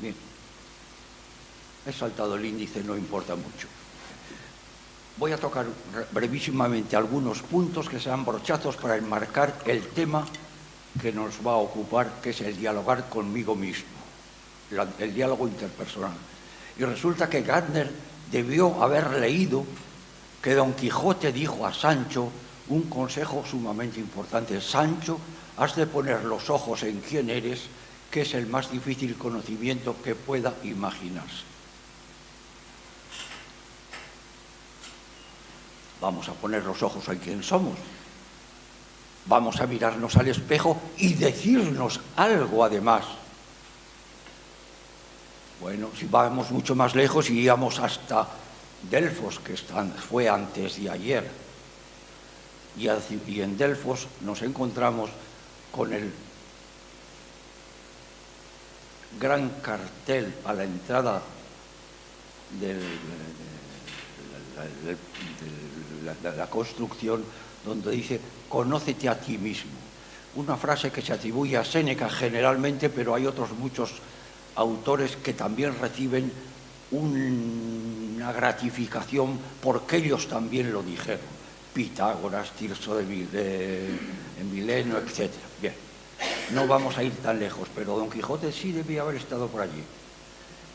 Bien, he saltado el índice, no importa mucho. Voy a tocar brevísimamente algunos puntos que sean brochazos para enmarcar el tema que nos va a ocupar, que es el dialogar conmigo mismo, el diálogo interpersonal. Y resulta que Gardner debió haber leído que Don Quijote dijo a Sancho un consejo sumamente importante: Sancho, has de poner los ojos en quién eres, que es el más difícil conocimiento que pueda imaginarse. Vamos a poner los ojos en quién somos. Vamos a mirarnos al espejo y decirnos algo además. Bueno, si vamos mucho más lejos, iríamos hasta Delfos, que fue antes de ayer. Y en Delfos nos encontramos con el gran cartel a la entrada de la construcción, donde dice: conócete a ti mismo. Una frase que se atribuye a Séneca generalmente, pero hay otros muchos autores que también reciben una gratificación porque ellos también lo dijeron. Pitágoras, Tirso de Mileno, etc. Bien, no vamos a ir tan lejos, pero Don Quijote sí debía haber estado por allí.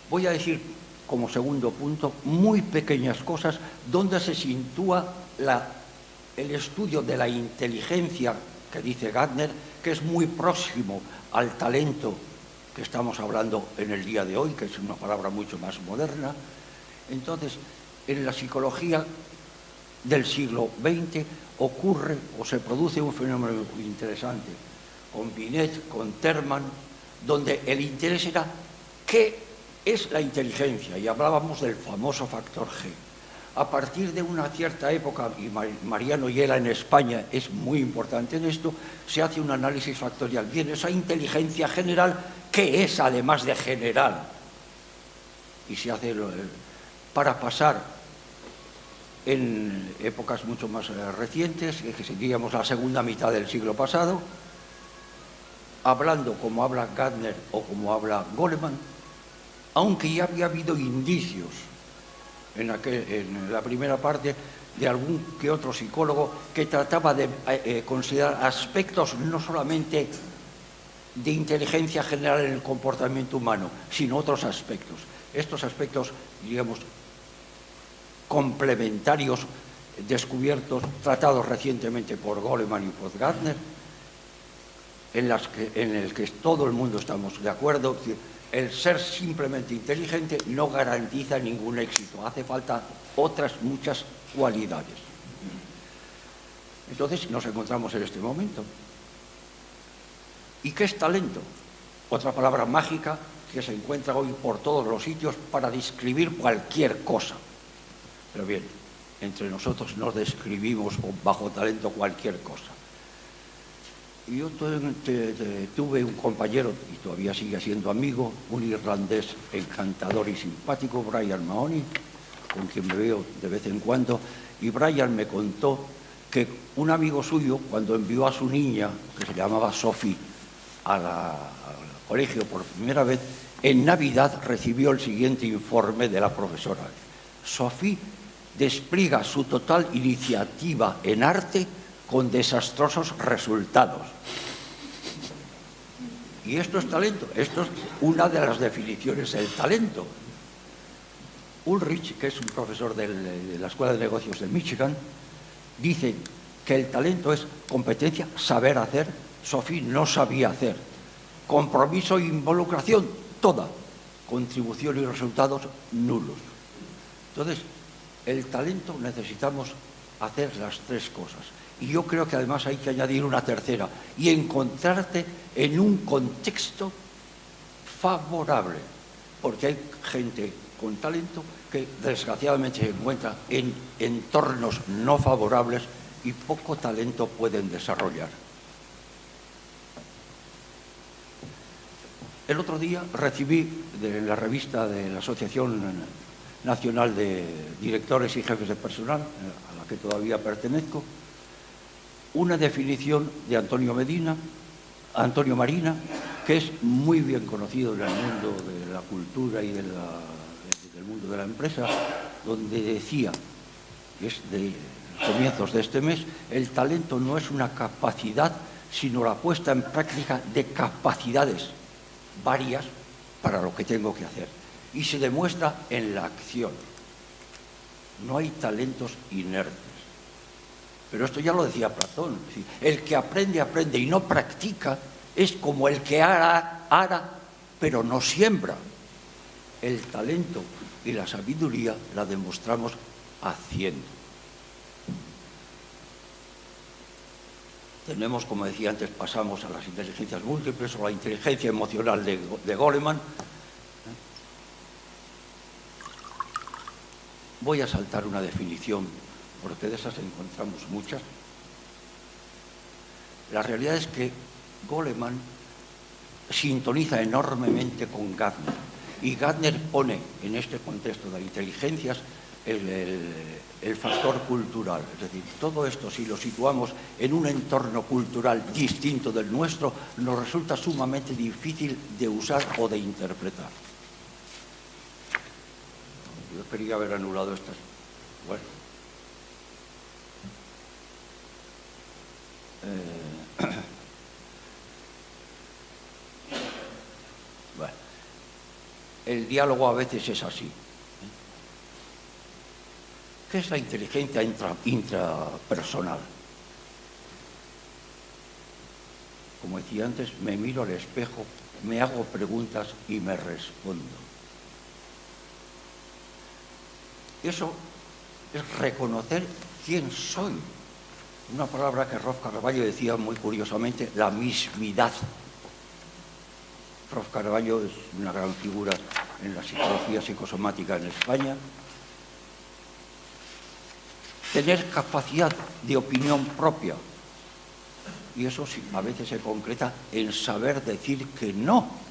Voy a decir, como segundo punto, muy pequeñas cosas donde se sitúa el estudio de la inteligencia que dice Gardner, que es muy próximo al talento que estamos hablando en el día de hoy, que es una palabra mucho más moderna. Entonces, en la psicología del siglo XX ocurre o se produce un fenómeno muy interesante, con Binet, con Terman, donde el interés era qué es la inteligencia, y hablábamos del famoso factor G. A partir de una cierta época, y Mariano Hiela en España es muy importante en esto, se hace un análisis factorial. Bien, esa inteligencia general, ¿qué es además de general? Y se hace para pasar en épocas mucho más recientes, que seríamos la segunda mitad del siglo pasado, hablando como habla Gardner o como habla Goleman, aunque ya había habido indicios en la primera parte de algún que otro psicólogo que trataba de considerar aspectos no solamente de inteligencia general en el comportamiento humano, sino otros aspectos. Estos aspectos, digamos, complementarios, descubiertos, tratados recientemente por Goleman y por Gardner, en el que todo el mundo estamos de acuerdo. Es decir, el ser simplemente inteligente no garantiza ningún éxito, hace falta otras muchas cualidades. Entonces nos encontramos en este momento. ¿Y qué es talento? Otra palabra mágica que se encuentra hoy por todos los sitios para describir cualquier cosa. Pero bien, entre nosotros no describimos bajo talento cualquier cosa. Y yo tuve un compañero, y todavía sigue siendo amigo, un irlandés encantador y simpático, Brian Mahoney, con quien me veo de vez en cuando, y Brian me contó que un amigo suyo, cuando envió a su niña, que se llamaba Sophie, al colegio por primera vez, en Navidad recibió el siguiente informe de la profesora. Sophie despliega su total iniciativa en arte con desastrosos resultados. ¿Y esto es talento? Esto es una de las definiciones del talento. Ulrich, que es un profesor de la Escuela de Negocios de Michigan, dice que el talento es competencia, saber hacer. Sophie no sabía hacer. Compromiso e involucración, toda. Contribución y resultados, nulos. Entonces, el talento necesitamos hacer las tres cosas. Y yo creo que además hay que añadir una tercera, y encontrarte en un contexto favorable, porque hay gente con talento que desgraciadamente se encuentra en entornos no favorables y poco talento pueden desarrollar. El otro día recibí de la revista de la Asociación Nacional de Directores y Jefes de Personal, a la que todavía pertenezco, una definición de Antonio Marina, que es muy bien conocido en el mundo de la cultura y del mundo de la empresa, donde decía, es de comienzos de este mes, el talento no es una capacidad, sino la puesta en práctica de capacidades varias para lo que tengo que hacer. Y se demuestra en la acción. No hay talentos inertes. Pero esto ya lo decía Platón. Es decir, el que aprende, aprende y no practica es como el que ara, pero no siembra. El talento y la sabiduría la demostramos haciendo. Tenemos, como decía antes, pasamos a las inteligencias múltiples o la inteligencia emocional de Goleman. Voy a saltar una definición, porque de esas encontramos muchas. La realidad es que Goleman sintoniza enormemente con Gardner, y Gardner pone en este contexto de inteligencias el factor cultural. Es decir, todo esto, si lo situamos en un entorno cultural distinto del nuestro, nos resulta sumamente difícil de usar o de interpretar. Yo quería haber anulado estas. Bueno. Bueno. El diálogo a veces es así. ¿Qué es la inteligencia intrapersonal? Como decía antes, me miro al espejo, me hago preguntas y me respondo. Eso es reconocer quién soy. Una palabra que Rolf Carvalho decía muy curiosamente, la mismidad. Rolf Carvalho es una gran figura en la psicología psicosomática en España. Tener capacidad de opinión propia. Y eso sí, a veces se concreta en saber decir que no.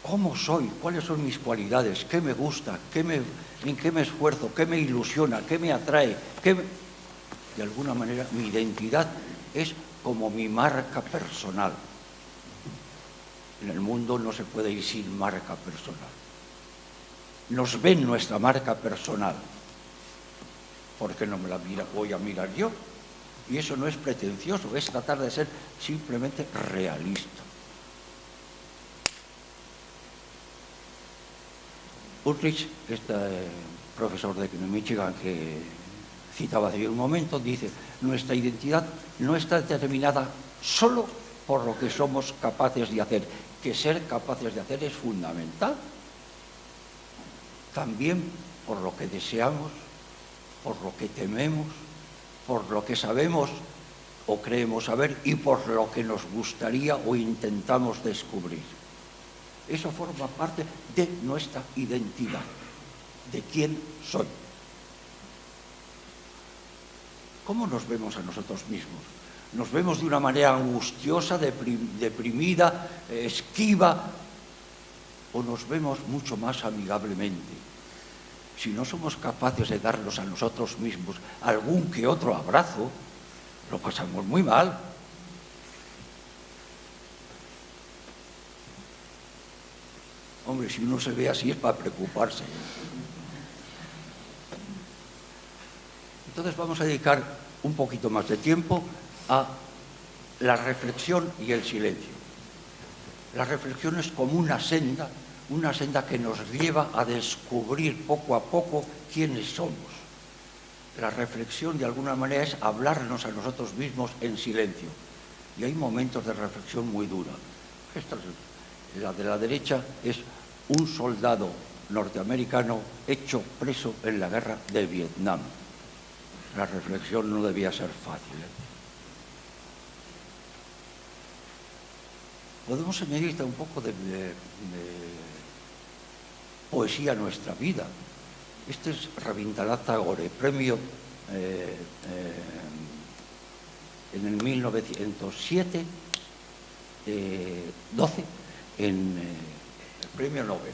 ¿Cómo soy? ¿Cuáles son mis cualidades? ¿Qué me gusta? ¿En qué me esfuerzo? ¿Qué me ilusiona? ¿Qué me atrae? De alguna manera, mi identidad es como mi marca personal. En el mundo no se puede ir sin marca personal. nos ven nuestra marca personal. ¿Por qué no me la voy a mirar yo? Y eso no es pretencioso, es tratar de ser simplemente realista. Ulrich, este profesor de Michigan que citaba hace un momento, dice: nuestra identidad no está determinada solo por lo que somos capaces de hacer, que ser capaces de hacer es fundamental. También por lo que deseamos, por lo que tememos, por lo que sabemos o creemos saber y por lo que nos gustaría o intentamos descubrir. Eso forma parte de nuestra identidad, de quién soy. ¿Cómo nos vemos a nosotros mismos? ¿Nos vemos de una manera angustiosa, deprimida, esquiva? ¿O nos vemos mucho más amigablemente? Si no somos capaces de darnos a nosotros mismos algún que otro abrazo, lo pasamos muy mal. Hombre, si uno se ve así es para preocuparse. Entonces vamos a dedicar un poquito más de tiempo a la reflexión y el silencio. La reflexión es como una senda que nos lleva a descubrir poco a poco quiénes somos. La reflexión, de alguna manera, es hablarnos a nosotros mismos en silencio. Y hay momentos de reflexión muy dura. La de la derecha es un soldado norteamericano hecho preso en la guerra de Vietnam. La reflexión no debía ser fácil, Podemos añadir un poco de poesía a nuestra vida. Este es Rabindranath Tagore, premio en el 1907, 12, en el premio Nobel.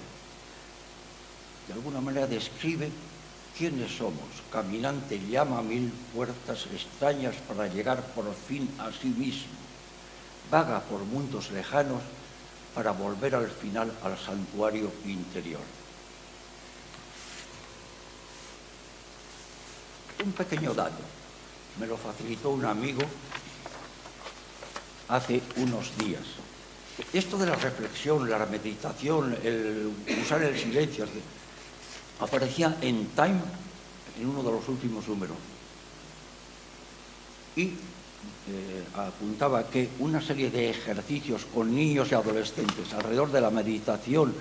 De alguna manera describe quiénes somos. Caminante llama a 1000 puertas extrañas para llegar por fin a sí mismo. Vaga por mundos lejanos para volver al final al santuario interior. Un pequeño dato, me lo facilitó un amigo hace unos días. Esto de la reflexión, la meditación, el usar el silencio, aparecía en Time, en uno de los últimos números. Y apuntaba que una serie de ejercicios con niños y adolescentes alrededor de la meditación,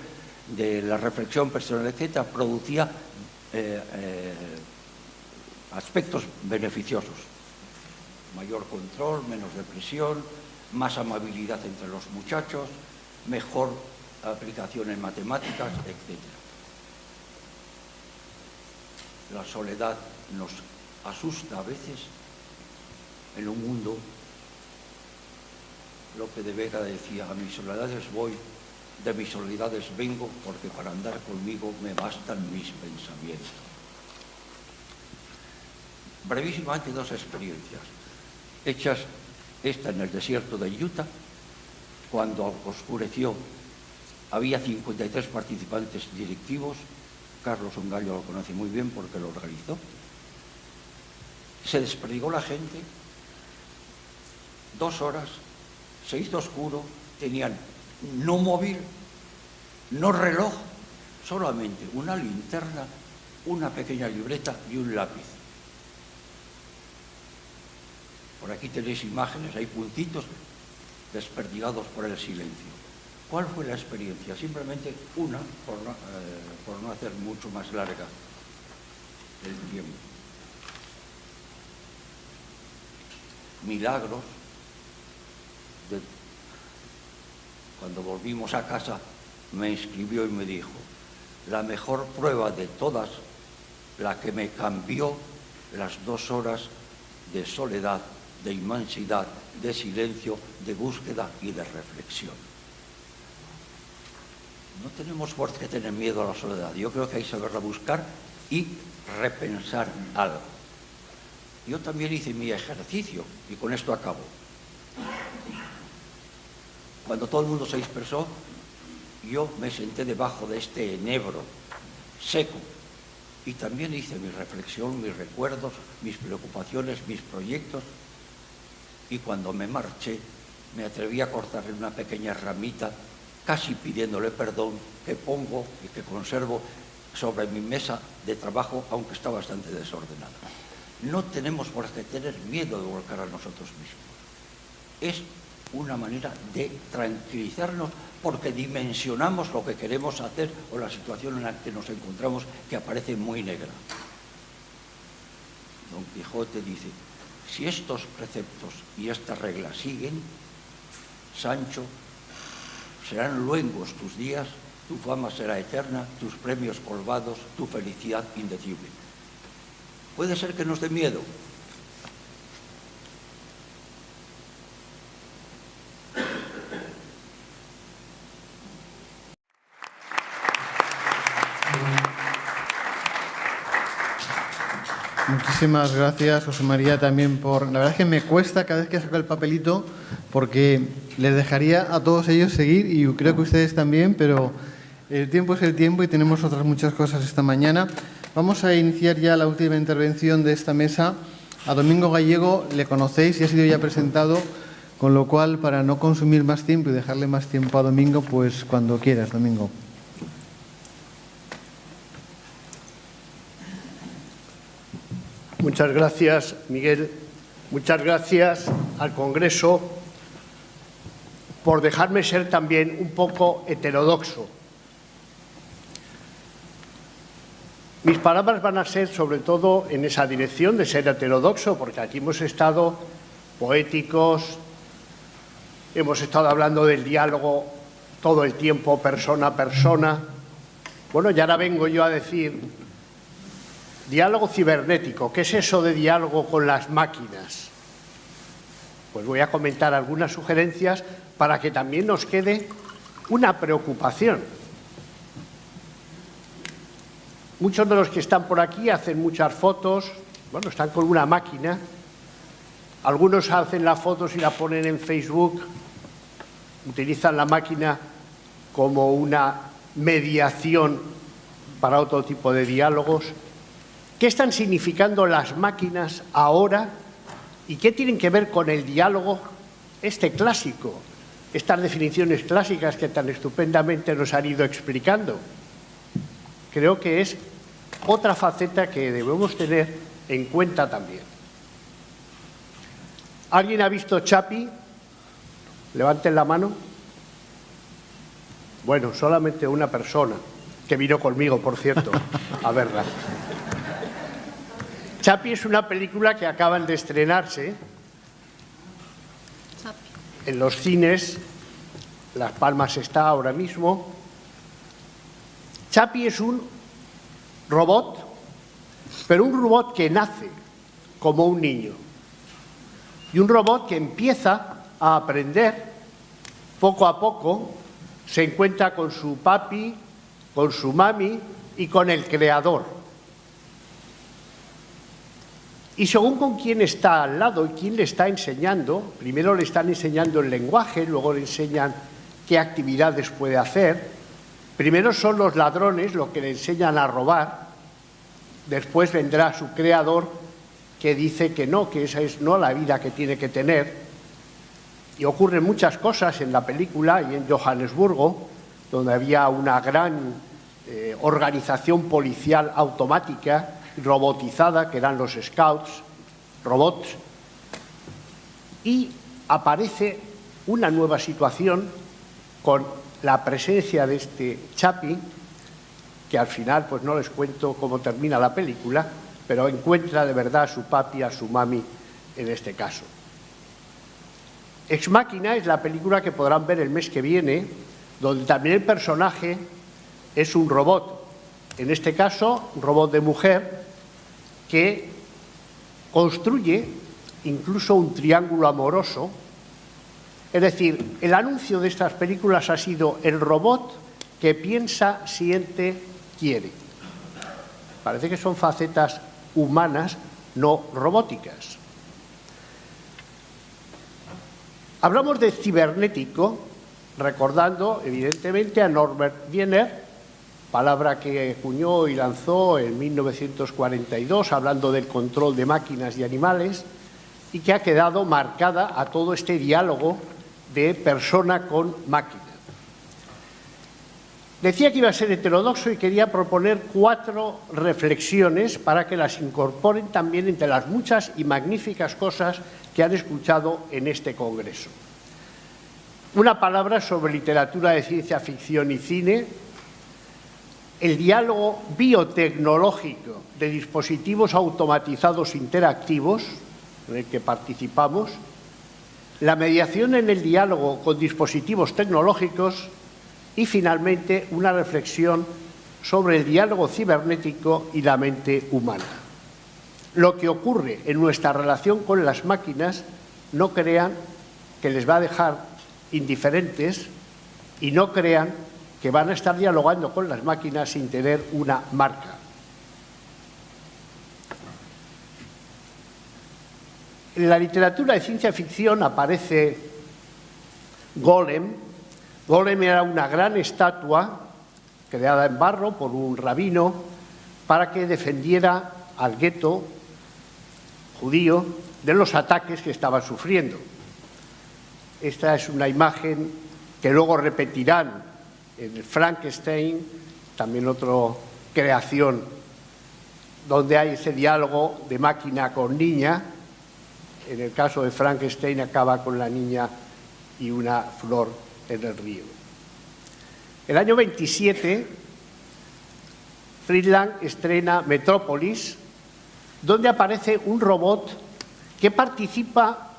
de la reflexión personal, etc., producía aspectos beneficiosos. Mayor control, menos depresión, más amabilidad entre los muchachos, mejor aplicación en matemáticas, etc. La soledad nos asusta a veces. En un mundo, Lope de Vega decía: a mis soledades voy, de mis soledades vengo, porque para andar conmigo me bastan mis pensamientos. Brevísimamente, dos experiencias hechas, esta en el desierto de Utah, cuando oscureció. Había 53 participantes directivos. Carlos Ongallo lo conoce muy bien porque lo organizó. Se desperdigó la gente. 2 horas, se hizo oscuro, tenían no móvil, no reloj, solamente una linterna, una pequeña libreta y un lápiz. Por aquí tenéis imágenes, hay puntitos desperdigados por el silencio. ¿Cuál fue la experiencia? Simplemente una, por no hacer mucho más larga el tiempo. Milagros. Cuando volvimos a casa, me escribió y me dijo: la mejor prueba de todas, la que me cambió las 2 horas de soledad, de inmensidad, de silencio, de búsqueda y de reflexión. No tenemos por qué tener miedo a la soledad. Yo creo que hay que saberla buscar y repensar algo. Yo también hice mi ejercicio y con esto acabo. Cuando todo el mundo se dispersó, yo me senté debajo de este enebro seco. Y también hice mi reflexión, mis recuerdos, mis preocupaciones, mis proyectos. Y cuando me marché, me atreví a cortarle una pequeña ramita, casi pidiéndole perdón, que pongo y que conservo sobre mi mesa de trabajo, aunque está bastante desordenada. No tenemos por qué tener miedo de volcar a nosotros mismos. Es una manera de tranquilizarnos porque dimensionamos lo que queremos hacer o la situación en la que nos encontramos, que aparece muy negra. Don Quijote dice: si estos preceptos y estas reglas siguen, Sancho, serán luengos tus días, tu fama será eterna, tus premios colmados, tu felicidad indecible. Puede ser que nos dé miedo. Muchísimas gracias, José María, también por... La verdad es que me cuesta cada vez que saco el papelito porque les dejaría a todos ellos seguir y creo que ustedes también, pero el tiempo es el tiempo y tenemos otras muchas cosas esta mañana. Vamos a iniciar ya la última intervención de esta mesa. A Domingo Gallego le conocéis y ha sido ya presentado, con lo cual, para no consumir más tiempo y dejarle más tiempo a Domingo, pues cuando quieras, Domingo. Muchas gracias, Miguel. Muchas gracias al Congreso por dejarme ser también un poco heterodoxo. Mis palabras van a ser sobre todo en esa dirección de ser heterodoxo, porque aquí hemos estado poéticos, hemos estado hablando del diálogo todo el tiempo, persona a persona. Bueno, y ahora vengo yo a decir diálogo cibernético. ¿Qué es eso de diálogo con las máquinas? Pues voy a comentar algunas sugerencias para que también nos quede una preocupación. Muchos de los que están por aquí hacen muchas fotos, bueno, están con una máquina. Algunos hacen las fotos y la ponen en Facebook, utilizan la máquina como una mediación para otro tipo de diálogos. ¿Qué están significando las máquinas ahora y qué tienen que ver con el diálogo este clásico, estas definiciones clásicas que tan estupendamente nos han ido explicando? Creo que es otra faceta que debemos tener en cuenta también. ¿Alguien ha visto Chappie? Levanten la mano. Bueno, solamente una persona, que vino conmigo, por cierto, a verla. Chappie es una película que acaban de estrenarse en los cines. Las Palmas está ahora mismo. Chappie es un robot, pero un robot que nace como un niño y un robot que empieza a aprender poco a poco, se encuentra con su papi, con su mami y con el creador. Y según con quién está al lado y quién le está enseñando, primero le están enseñando el lenguaje, luego le enseñan qué actividades puede hacer. Primero son los ladrones los que le enseñan a robar, después vendrá su creador que dice que no, que esa es no la vida que tiene que tener. Y ocurren muchas cosas en la película y en Johannesburgo, donde había una gran organización policial automática, robotizada, que eran los scouts, robots, y aparece una nueva situación con la presencia de este Chappie, que al final pues no les cuento cómo termina la película, pero encuentra de verdad a su papi, a su mami en este caso. Ex Machina es la película que podrán ver el mes que viene, donde también el personaje es un robot, en este caso un robot de mujer, que construye incluso un triángulo amoroso. Es decir, el anuncio de estas películas ha sido el robot que piensa, siente, quiere. Parece que son facetas humanas, no robóticas. Hablamos de cibernético, recordando evidentemente a Norbert Wiener, palabra que acuñó y lanzó en 1942, hablando del control de máquinas y animales, y que ha quedado marcada a todo este diálogo de persona con máquina. Decía que iba a ser heterodoxo y quería proponer 4 reflexiones para que las incorporen también entre las muchas y magníficas cosas que han escuchado en este congreso. Una palabra sobre literatura de ciencia ficción y cine, el diálogo biotecnológico de dispositivos automatizados interactivos en el que participamos, la mediación en el diálogo con dispositivos tecnológicos y, finalmente, una reflexión sobre el diálogo cibernético y la mente humana. Lo que ocurre en nuestra relación con las máquinas, no crean que les va a dejar indiferentes y no crean que van a estar dialogando con las máquinas sin tener una marca. En la literatura de ciencia ficción aparece Golem. Golem era una gran estatua creada en barro por un rabino para que defendiera al gueto judío de los ataques que estaba sufriendo. Esta es una imagen que luego repetirán en el Frankenstein, también otra creación donde hay ese diálogo de máquina con niña. En el caso de Frankenstein acaba con la niña y una flor en el río. El año 27, Friedland estrena Metrópolis, donde aparece un robot que participa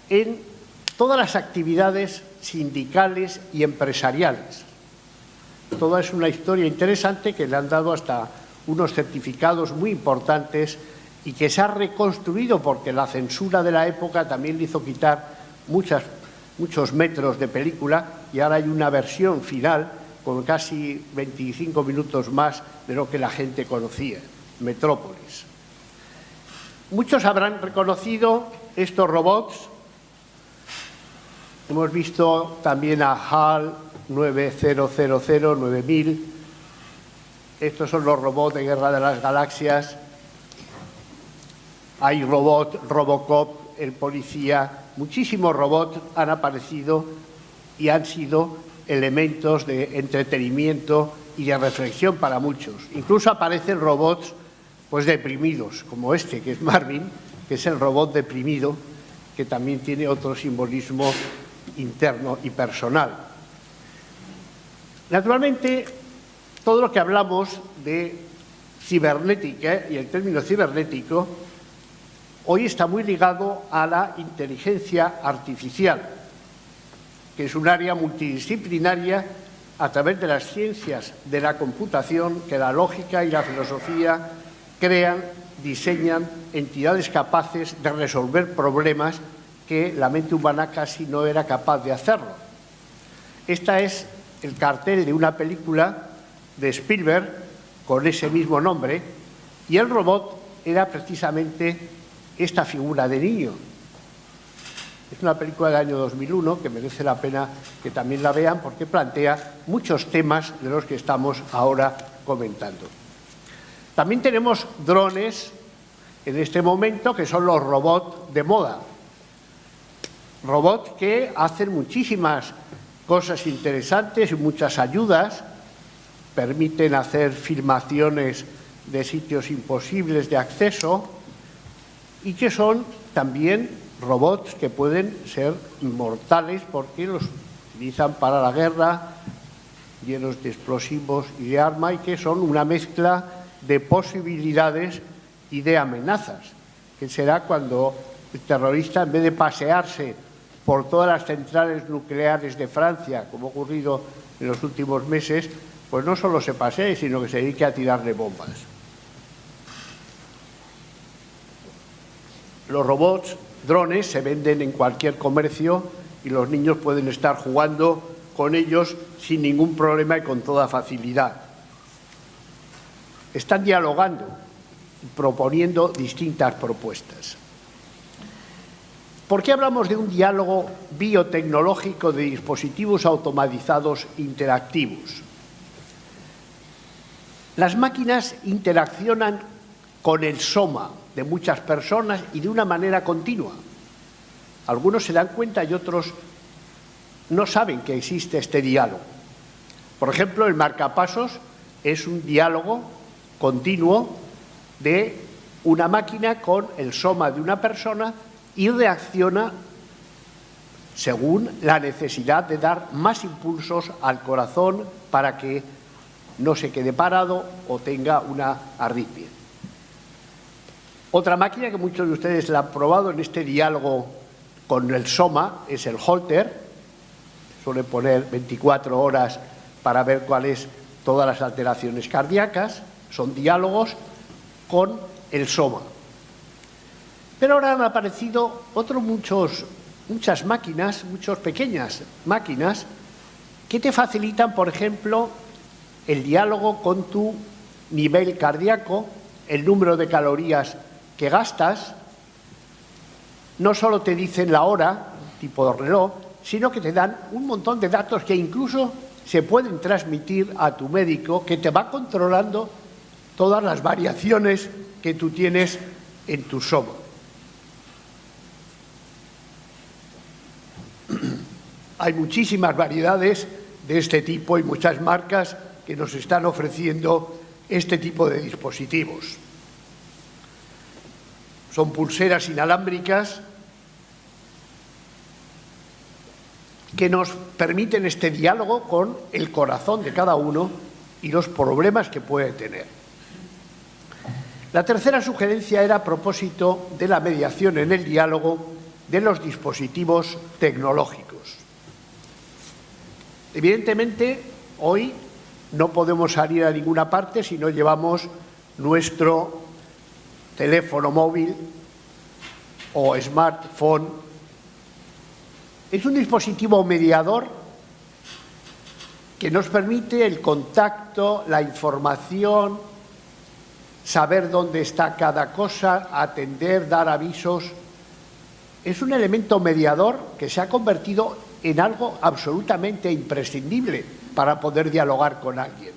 en todas las actividades sindicales y empresariales. Toda es una historia interesante que le han dado hasta unos certificados muy importantes y que se ha reconstruido porque la censura de la época también le hizo quitar muchos metros de película y ahora hay una versión final con casi 25 minutos más de lo que la gente conocía, Metrópolis. Muchos habrán reconocido estos robots. Hemos visto también a HAL 9000, 9000. Estos son los robots de Guerra de las Galaxias. Hay Robocop, el policía. Muchísimos robots han aparecido y han sido elementos de entretenimiento y de reflexión para muchos. Incluso aparecen robots pues deprimidos, como este, que es Marvin, que es el robot deprimido, que también tiene otro simbolismo interno y personal. Naturalmente, todo lo que hablamos de cibernética y el término cibernético hoy está muy ligado a la inteligencia artificial, que es un área multidisciplinaria a través de las ciencias de la computación, que la lógica y la filosofía crean, diseñan entidades capaces de resolver problemas que la mente humana casi no era capaz de hacerlo. Este es el cartel de una película de Spielberg con ese mismo nombre y el robot era precisamente esta figura de niño. Es una película del año 2001 que merece la pena que también la vean porque plantea muchos temas de los que estamos ahora comentando. También tenemos drones en este momento que son los robots de moda. Robots que hacen muchísimas cosas interesantes y muchas ayudas, permiten hacer filmaciones de sitios imposibles de acceso y que son también robots que pueden ser mortales porque los utilizan para la guerra, llenos de explosivos y de arma y que son una mezcla de posibilidades y de amenazas, que será cuando el terrorista, en vez de pasearse por todas las centrales nucleares de Francia, como ha ocurrido en los últimos meses, pues no solo se pasee, sino que se dedique a tirarle bombas. Los robots, drones, se venden en cualquier comercio y los niños pueden estar jugando con ellos sin ningún problema y con toda facilidad. Están dialogando, proponiendo distintas propuestas. ¿Por qué hablamos de un diálogo biotecnológico de dispositivos automatizados interactivos? Las máquinas interaccionan con el soma de muchas personas y de una manera continua. Algunos se dan cuenta y otros no saben que existe este diálogo. Por ejemplo, el marcapasos es un diálogo continuo de una máquina con el soma de una persona y reacciona según la necesidad de dar más impulsos al corazón para que no se quede parado o tenga una arritmia. Otra máquina que muchos de ustedes la han probado en este diálogo con el soma es el Holter. Suele poner 24 horas para ver cuáles todas las alteraciones cardíacas. Son diálogos con el soma. Pero ahora han aparecido muchas máquinas, muchas pequeñas máquinas que te facilitan, por ejemplo, el diálogo con tu nivel cardíaco, el número de calorías que gastas. No solo te dicen la hora, tipo de reloj, sino que te dan un montón de datos que incluso se pueden transmitir a tu médico, que te va controlando todas las variaciones que tú tienes en tu soma. Hay muchísimas variedades de este tipo y muchas marcas que nos están ofreciendo este tipo de dispositivos. Son pulseras inalámbricas que nos permiten este diálogo con el corazón de cada uno y los problemas que puede tener. La tercera sugerencia era a propósito de la mediación en el diálogo de los dispositivos tecnológicos. Evidentemente, hoy no podemos salir a ninguna parte si no llevamos nuestro teléfono móvil o smartphone. Es un dispositivo mediador que nos permite el contacto, la información, saber dónde está cada cosa, atender, dar avisos. Es un elemento mediador que se ha convertido en algo absolutamente imprescindible para poder dialogar con alguien.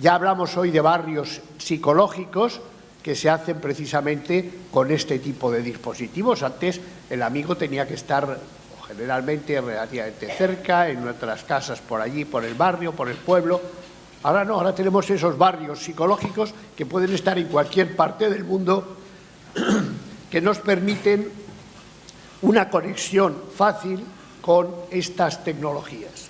Ya hablamos hoy de barrios psicológicos que se hacen precisamente con este tipo de dispositivos. Antes el amigo tenía que estar generalmente relativamente cerca, en nuestras casas por allí, por el barrio, por el pueblo. Ahora no, ahora tenemos esos barrios psicológicos que pueden estar en cualquier parte del mundo, que nos permiten una conexión fácil con estas tecnologías.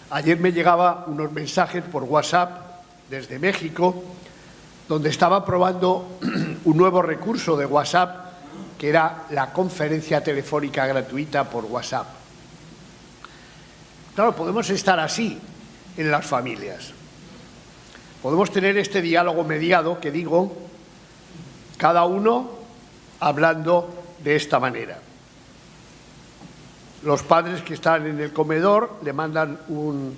Ayer me llegaban unos mensajes por WhatsApp desde México, donde estaba probando un nuevo recurso de WhatsApp, que era la conferencia telefónica gratuita por WhatsApp. Claro, podemos estar así en las familias. Podemos tener este diálogo mediado, que digo, cada uno hablando de esta manera. Los padres que están en el comedor le mandan un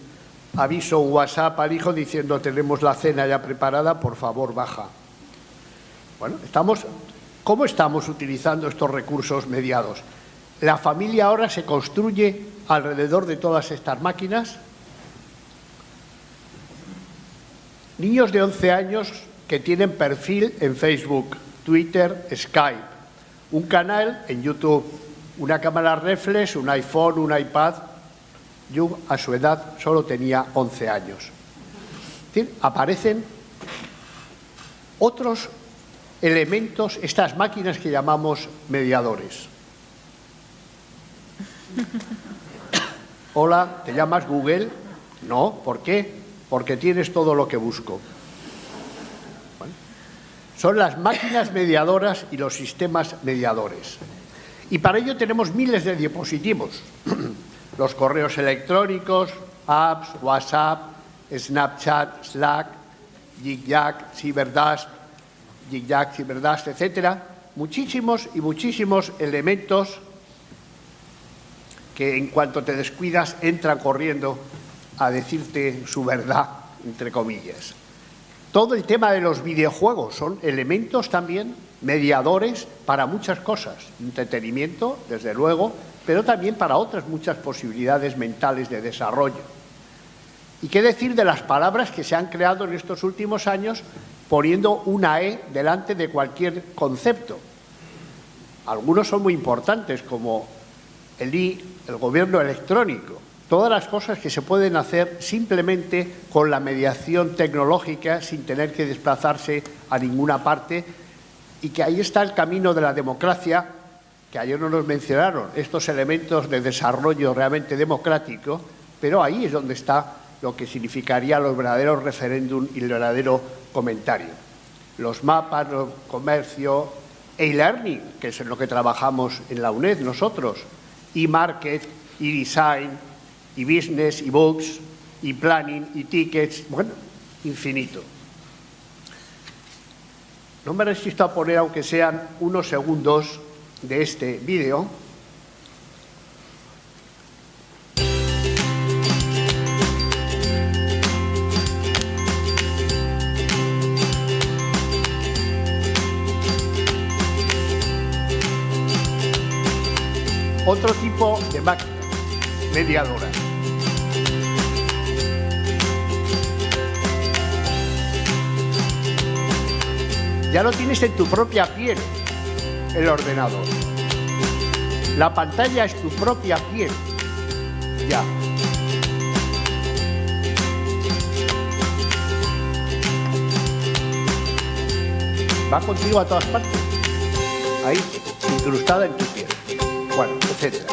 aviso, un WhatsApp al hijo diciendo: tenemos la cena ya preparada, por favor baja. Bueno, ¿cómo estamos utilizando estos recursos mediados? ¿La familia ahora se construye alrededor de todas estas máquinas? Niños de 11 años que tienen perfil en Facebook, Twitter, Skype, un canal en YouTube, una cámara reflex, un iPhone, un iPad. Yo a su edad solo tenía 11 años. Es decir, aparecen otros elementos, estas máquinas que llamamos mediadores. Hola, ¿te llamas Google? No, ¿por qué? Porque tienes todo lo que busco. Bueno, son las máquinas mediadoras y los sistemas mediadores. Y para ello tenemos miles de dispositivos. Los correos electrónicos, apps, WhatsApp, Snapchat, Slack, Jig-Jack, Cyberdust, etcétera. Muchísimos y muchísimos elementos que en cuanto te descuidas entran corriendo a decirte su verdad, entre comillas. Todo el tema de los videojuegos son elementos también mediadores para muchas cosas. Entretenimiento, desde luego, pero también para otras muchas posibilidades mentales de desarrollo. ¿Y qué decir de las palabras que se han creado en estos últimos años poniendo una E delante de cualquier concepto? Algunos son muy importantes, como el gobierno electrónico. Todas las cosas que se pueden hacer simplemente con la mediación tecnológica, sin tener que desplazarse a ninguna parte, y que ahí está el camino de la democracia, que ayer no nos mencionaron estos elementos de desarrollo realmente democrático, pero ahí es donde está lo que significaría los verdaderos referéndum y el verdadero comentario. Los mapas, el comercio, e-learning, que es en lo que trabajamos en la UNED nosotros, e-market, e-design, e-business, e-books, e-planning, e-tickets, bueno, infinito. No me resisto a poner, aunque sean unos segundos de este vídeo. Otro tipo de máquina mediadora. Ya lo tienes en tu propia piel, el ordenador. La pantalla es tu propia piel. Ya. Va contigo a todas partes. Ahí, incrustada en tu piel. Bueno, etcétera.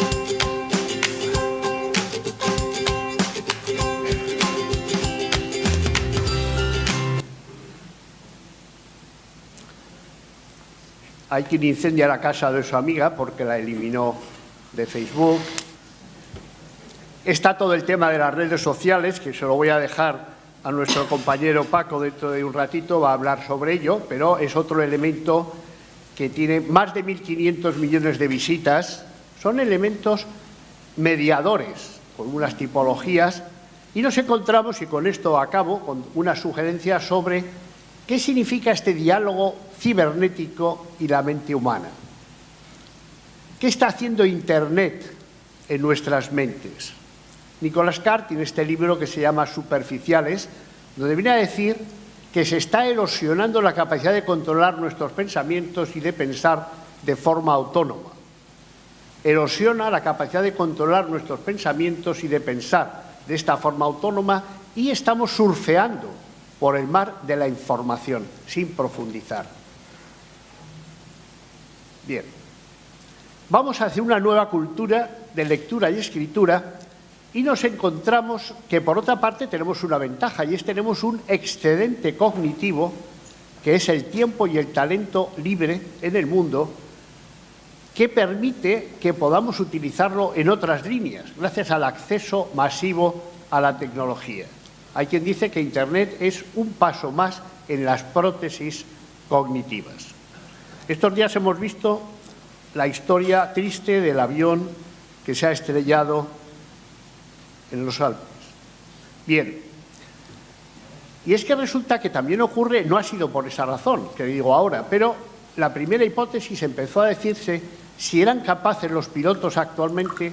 Hay quien incendia la casa de su amiga porque la eliminó de Facebook. Está todo el tema de las redes sociales, que se lo voy a dejar a nuestro compañero Paco dentro de un ratito, va a hablar sobre ello, pero es otro elemento que tiene más de 1.500 millones de visitas. Son elementos mediadores, con unas tipologías, y nos encontramos, y con esto acabo, con una sugerencia sobre qué significa este diálogo cibernético y la mente humana. ¿Qué está haciendo Internet en nuestras mentes? Nicolas Carr tiene este libro que se llama Superficiales, donde viene a decir que se está erosionando la capacidad de controlar nuestros pensamientos y de pensar de forma autónoma. Erosiona la capacidad de controlar nuestros pensamientos y de pensar de esta forma autónoma, y estamos surfeando por el mar de la información, sin profundizar. Bien, vamos a hacer una nueva cultura de lectura y escritura, y nos encontramos que, por otra parte, tenemos una ventaja, y es que tenemos un excedente cognitivo, que es el tiempo y el talento libre en el mundo, que permite que podamos utilizarlo en otras líneas, gracias al acceso masivo a la tecnología. Hay quien dice que Internet es un paso más en las prótesis cognitivas. Estos días hemos visto la historia triste del avión que se ha estrellado en los Alpes. Bien, y es que resulta que también ocurre, no ha sido por esa razón que digo ahora, pero la primera hipótesis empezó a decirse si eran capaces los pilotos actualmente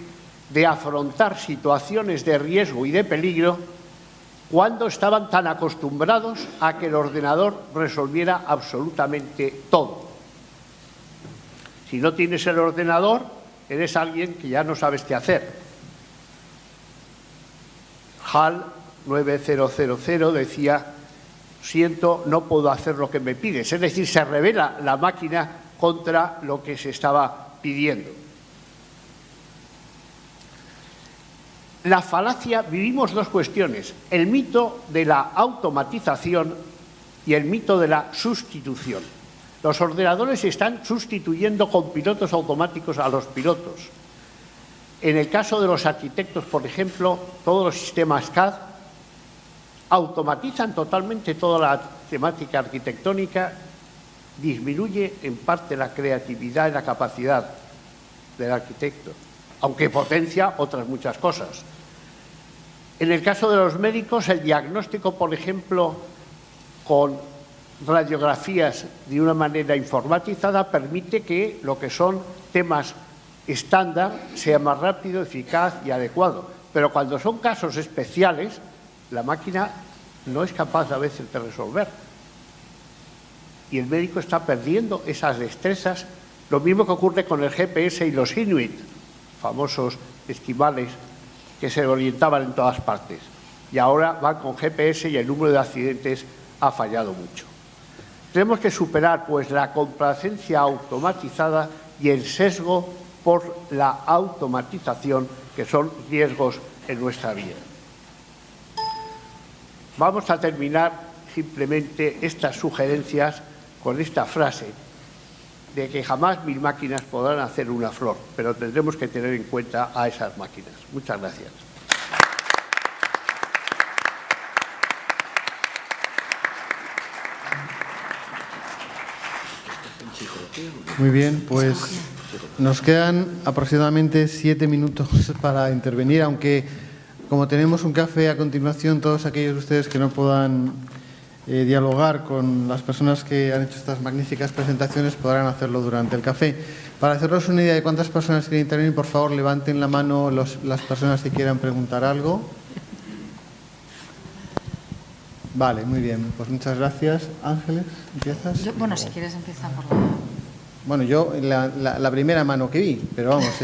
de afrontar situaciones de riesgo y de peligro cuando estaban tan acostumbrados a que el ordenador resolviera absolutamente todo. Si no tienes el ordenador, eres alguien que ya no sabes qué hacer. HAL 9000 decía: siento, no puedo hacer lo que me pides. Es decir, se revela la máquina contra lo que se estaba pidiendo. La falacia, vivimos dos cuestiones: el mito de la automatización y el mito de la sustitución. Los ordenadores están sustituyendo con pilotos automáticos a los pilotos. En el caso de los arquitectos, por ejemplo, todos los sistemas CAD automatizan totalmente toda la temática arquitectónica, disminuye en parte la creatividad y la capacidad del arquitecto, aunque potencia otras muchas cosas. En el caso de los médicos, el diagnóstico, por ejemplo, con radiografías de una manera informatizada permite que lo que son temas estándar sea más rápido, eficaz y adecuado. Pero cuando son casos especiales, la máquina no es capaz a veces de resolver. Y el médico está perdiendo esas destrezas. Lo mismo que ocurre con el GPS y los Inuit, famosos esquimales que se orientaban en todas partes. Y ahora van con GPS y el número de accidentes ha fallado mucho. Tenemos que superar, pues, la complacencia automatizada y el sesgo por la automatización, que son riesgos en nuestra vida. Vamos a terminar simplemente estas sugerencias con esta frase de que jamás 1000 máquinas podrán hacer una flor, pero tendremos que tener en cuenta a esas máquinas. Muchas gracias. Muy bien, pues nos quedan aproximadamente 7 minutos para intervenir, aunque como tenemos un café a continuación, todos aquellos de ustedes que no puedan dialogar con las personas que han hecho estas magníficas presentaciones podrán hacerlo durante el café. Para hacernos una idea de cuántas personas quieren intervenir, por favor, levanten la mano las personas que quieran preguntar algo. Vale, muy bien. Pues muchas gracias. Ángeles, ¿empiezas? Bueno, si quieres empieza por la... Bueno, yo la primera mano que vi, pero vamos,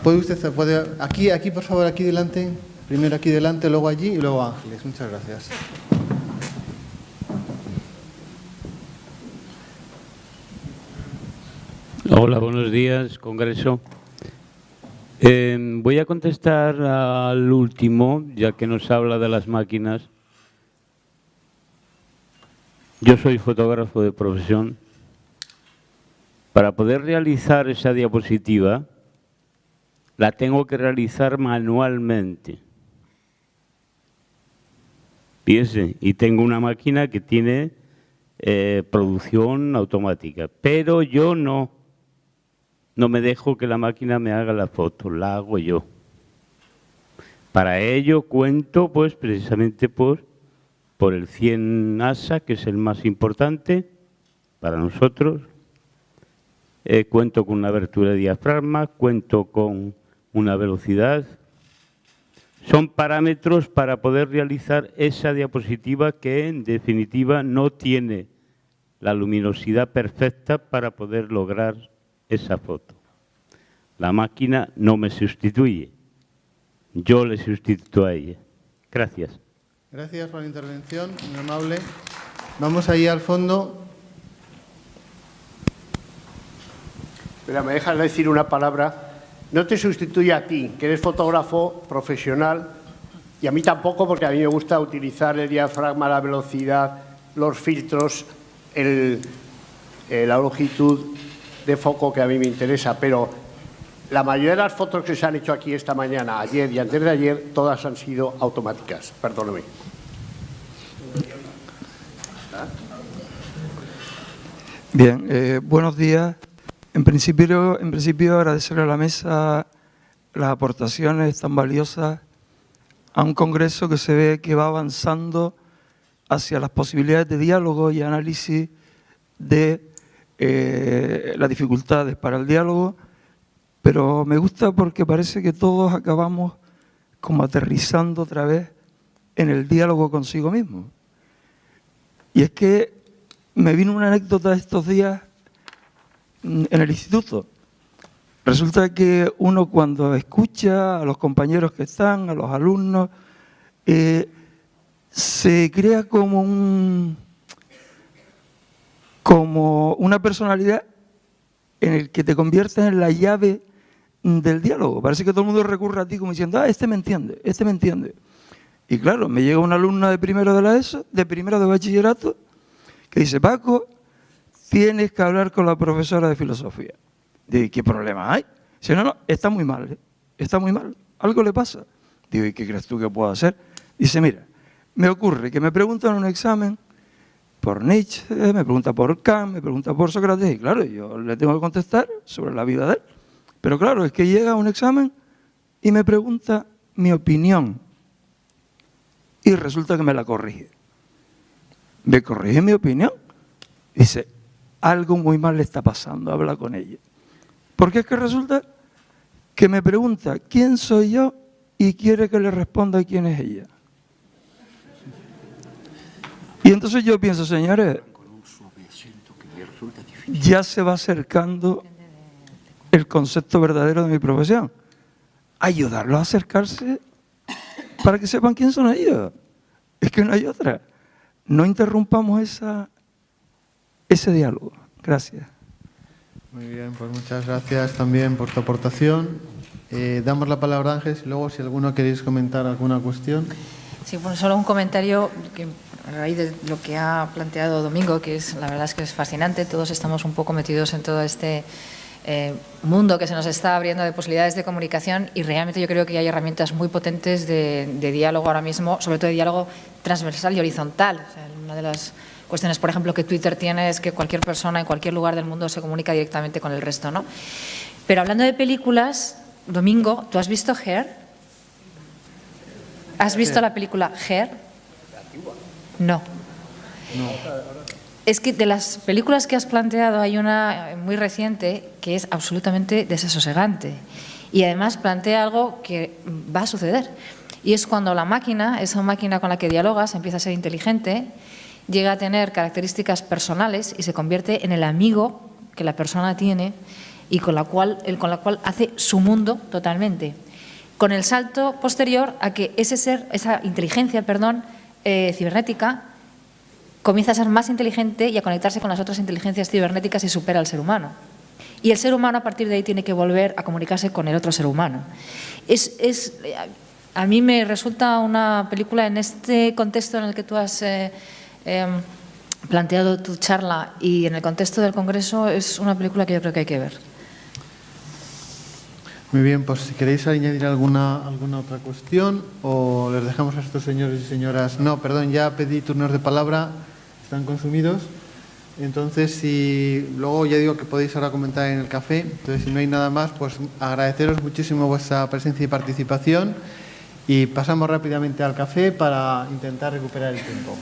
¿puede usted, aquí por favor, aquí delante? Primero aquí delante, luego allí y luego Ángeles. Muchas gracias. Hola, buenos días, Congreso. Voy a contestar al último, ya que nos habla de las máquinas. Yo soy fotógrafo de profesión. Para poder realizar esa diapositiva, la tengo que realizar manualmente. Fíjese, y tengo una máquina que tiene producción automática, pero yo no me dejo que la máquina me haga la foto, la hago yo. Para ello cuento, pues, precisamente por el 100 ASA, que es el más importante para nosotros. Cuento con una abertura de diafragma, cuento con una velocidad. Son parámetros para poder realizar esa diapositiva que, en definitiva, no tiene la luminosidad perfecta para poder lograr esa foto. La máquina no me sustituye, yo le sustituyo a ella. Gracias. Gracias por la intervención, muy amable. Vamos ahí al fondo. Mira, me dejas decir una palabra. No te sustituye a ti, que eres fotógrafo profesional, y a mí tampoco, porque a mí me gusta utilizar el diafragma, la velocidad, los filtros, la longitud de foco que a mí me interesa, pero la mayoría de las fotos que se han hecho aquí esta mañana, ayer y antes de ayer, todas han sido automáticas. Perdóname. Bien, buenos días. En principio agradecerle a la mesa las aportaciones tan valiosas a un congreso que se ve que va avanzando hacia las posibilidades de diálogo y análisis de las dificultades para el diálogo, pero me gusta porque parece que todos acabamos como aterrizando otra vez en el diálogo consigo mismo. Y es que me vino una anécdota estos días en el instituto. Resulta que uno, cuando escucha a los compañeros que están, a los alumnos, se crea como una personalidad en el que te conviertes en la llave del diálogo. Parece que todo el mundo recurre a ti como diciendo, este me entiende, este me entiende. Y claro, me llega una alumna de primero de la ESO, de primero de bachillerato, que dice, Paco, tienes que hablar con la profesora de filosofía. Digo, ¿y qué problema hay? Dice, no, está muy mal, está muy mal, algo le pasa. Digo, ¿y qué crees tú que puedo hacer? Dice, mira, me ocurre que me preguntan en un examen por Nietzsche, me pregunta por Kant, me pregunta por Sócrates, y claro, yo le tengo que contestar sobre la vida de él. Pero claro, es que llega a un examen y me pregunta mi opinión, y resulta que me la corrige. Me corrige mi opinión. Dice, algo muy mal le está pasando, habla con ella. Porque es que resulta que me pregunta quién soy yo y quiere que le responda quién es ella. Y entonces yo pienso, señores, ya se va acercando el concepto verdadero de mi profesión. Ayudarlos a acercarse para que sepan quién son ellos. Es que no hay otra. No interrumpamos ese diálogo. Gracias. Muy bien, pues muchas gracias también por tu aportación. Damos la palabra a Ángeles y luego si alguno queréis comentar alguna cuestión. Sí, bueno, solo un comentario que a raíz de lo que ha planteado Domingo, que es la verdad es que es fascinante. Todos estamos un poco metidos en todo este mundo que se nos está abriendo de posibilidades de comunicación y realmente yo creo que hay herramientas muy potentes de diálogo ahora mismo, sobre todo de diálogo transversal y horizontal. O sea, una de las cuestiones, por ejemplo, que Twitter tiene es que cualquier persona en cualquier lugar del mundo se comunica directamente con el resto, ¿no? Pero hablando de películas, Domingo, ¿tú has visto Hair? ¿Has visto la película Hair? No. Es que de las películas que has planteado hay una muy reciente que es absolutamente desasosegante y además plantea algo que va a suceder y es cuando la máquina, esa máquina con la que dialogas, empieza a ser inteligente, llega a tener características personales y se convierte en el amigo que la persona tiene y con la cual hace su mundo totalmente. Con el salto posterior a que esa inteligencia, cibernética, comienza a ser más inteligente y a conectarse con las otras inteligencias cibernéticas y supera al ser humano. Y el ser humano a partir de ahí tiene que volver a comunicarse con el otro ser humano. A mí me resulta una película en este contexto en el que tú has planteado tu charla y en el contexto del Congreso, es una película que yo creo que hay que ver. Muy bien, pues si queréis añadir alguna otra cuestión o les dejamos a estos señores y señoras. No, perdón, ya pedí turnos de palabra, están consumidos. Entonces, si luego ya digo que podéis ahora comentar en el café. Entonces, si no hay nada más, pues agradeceros muchísimo vuestra presencia y participación y pasamos rápidamente al café para intentar recuperar el tiempo.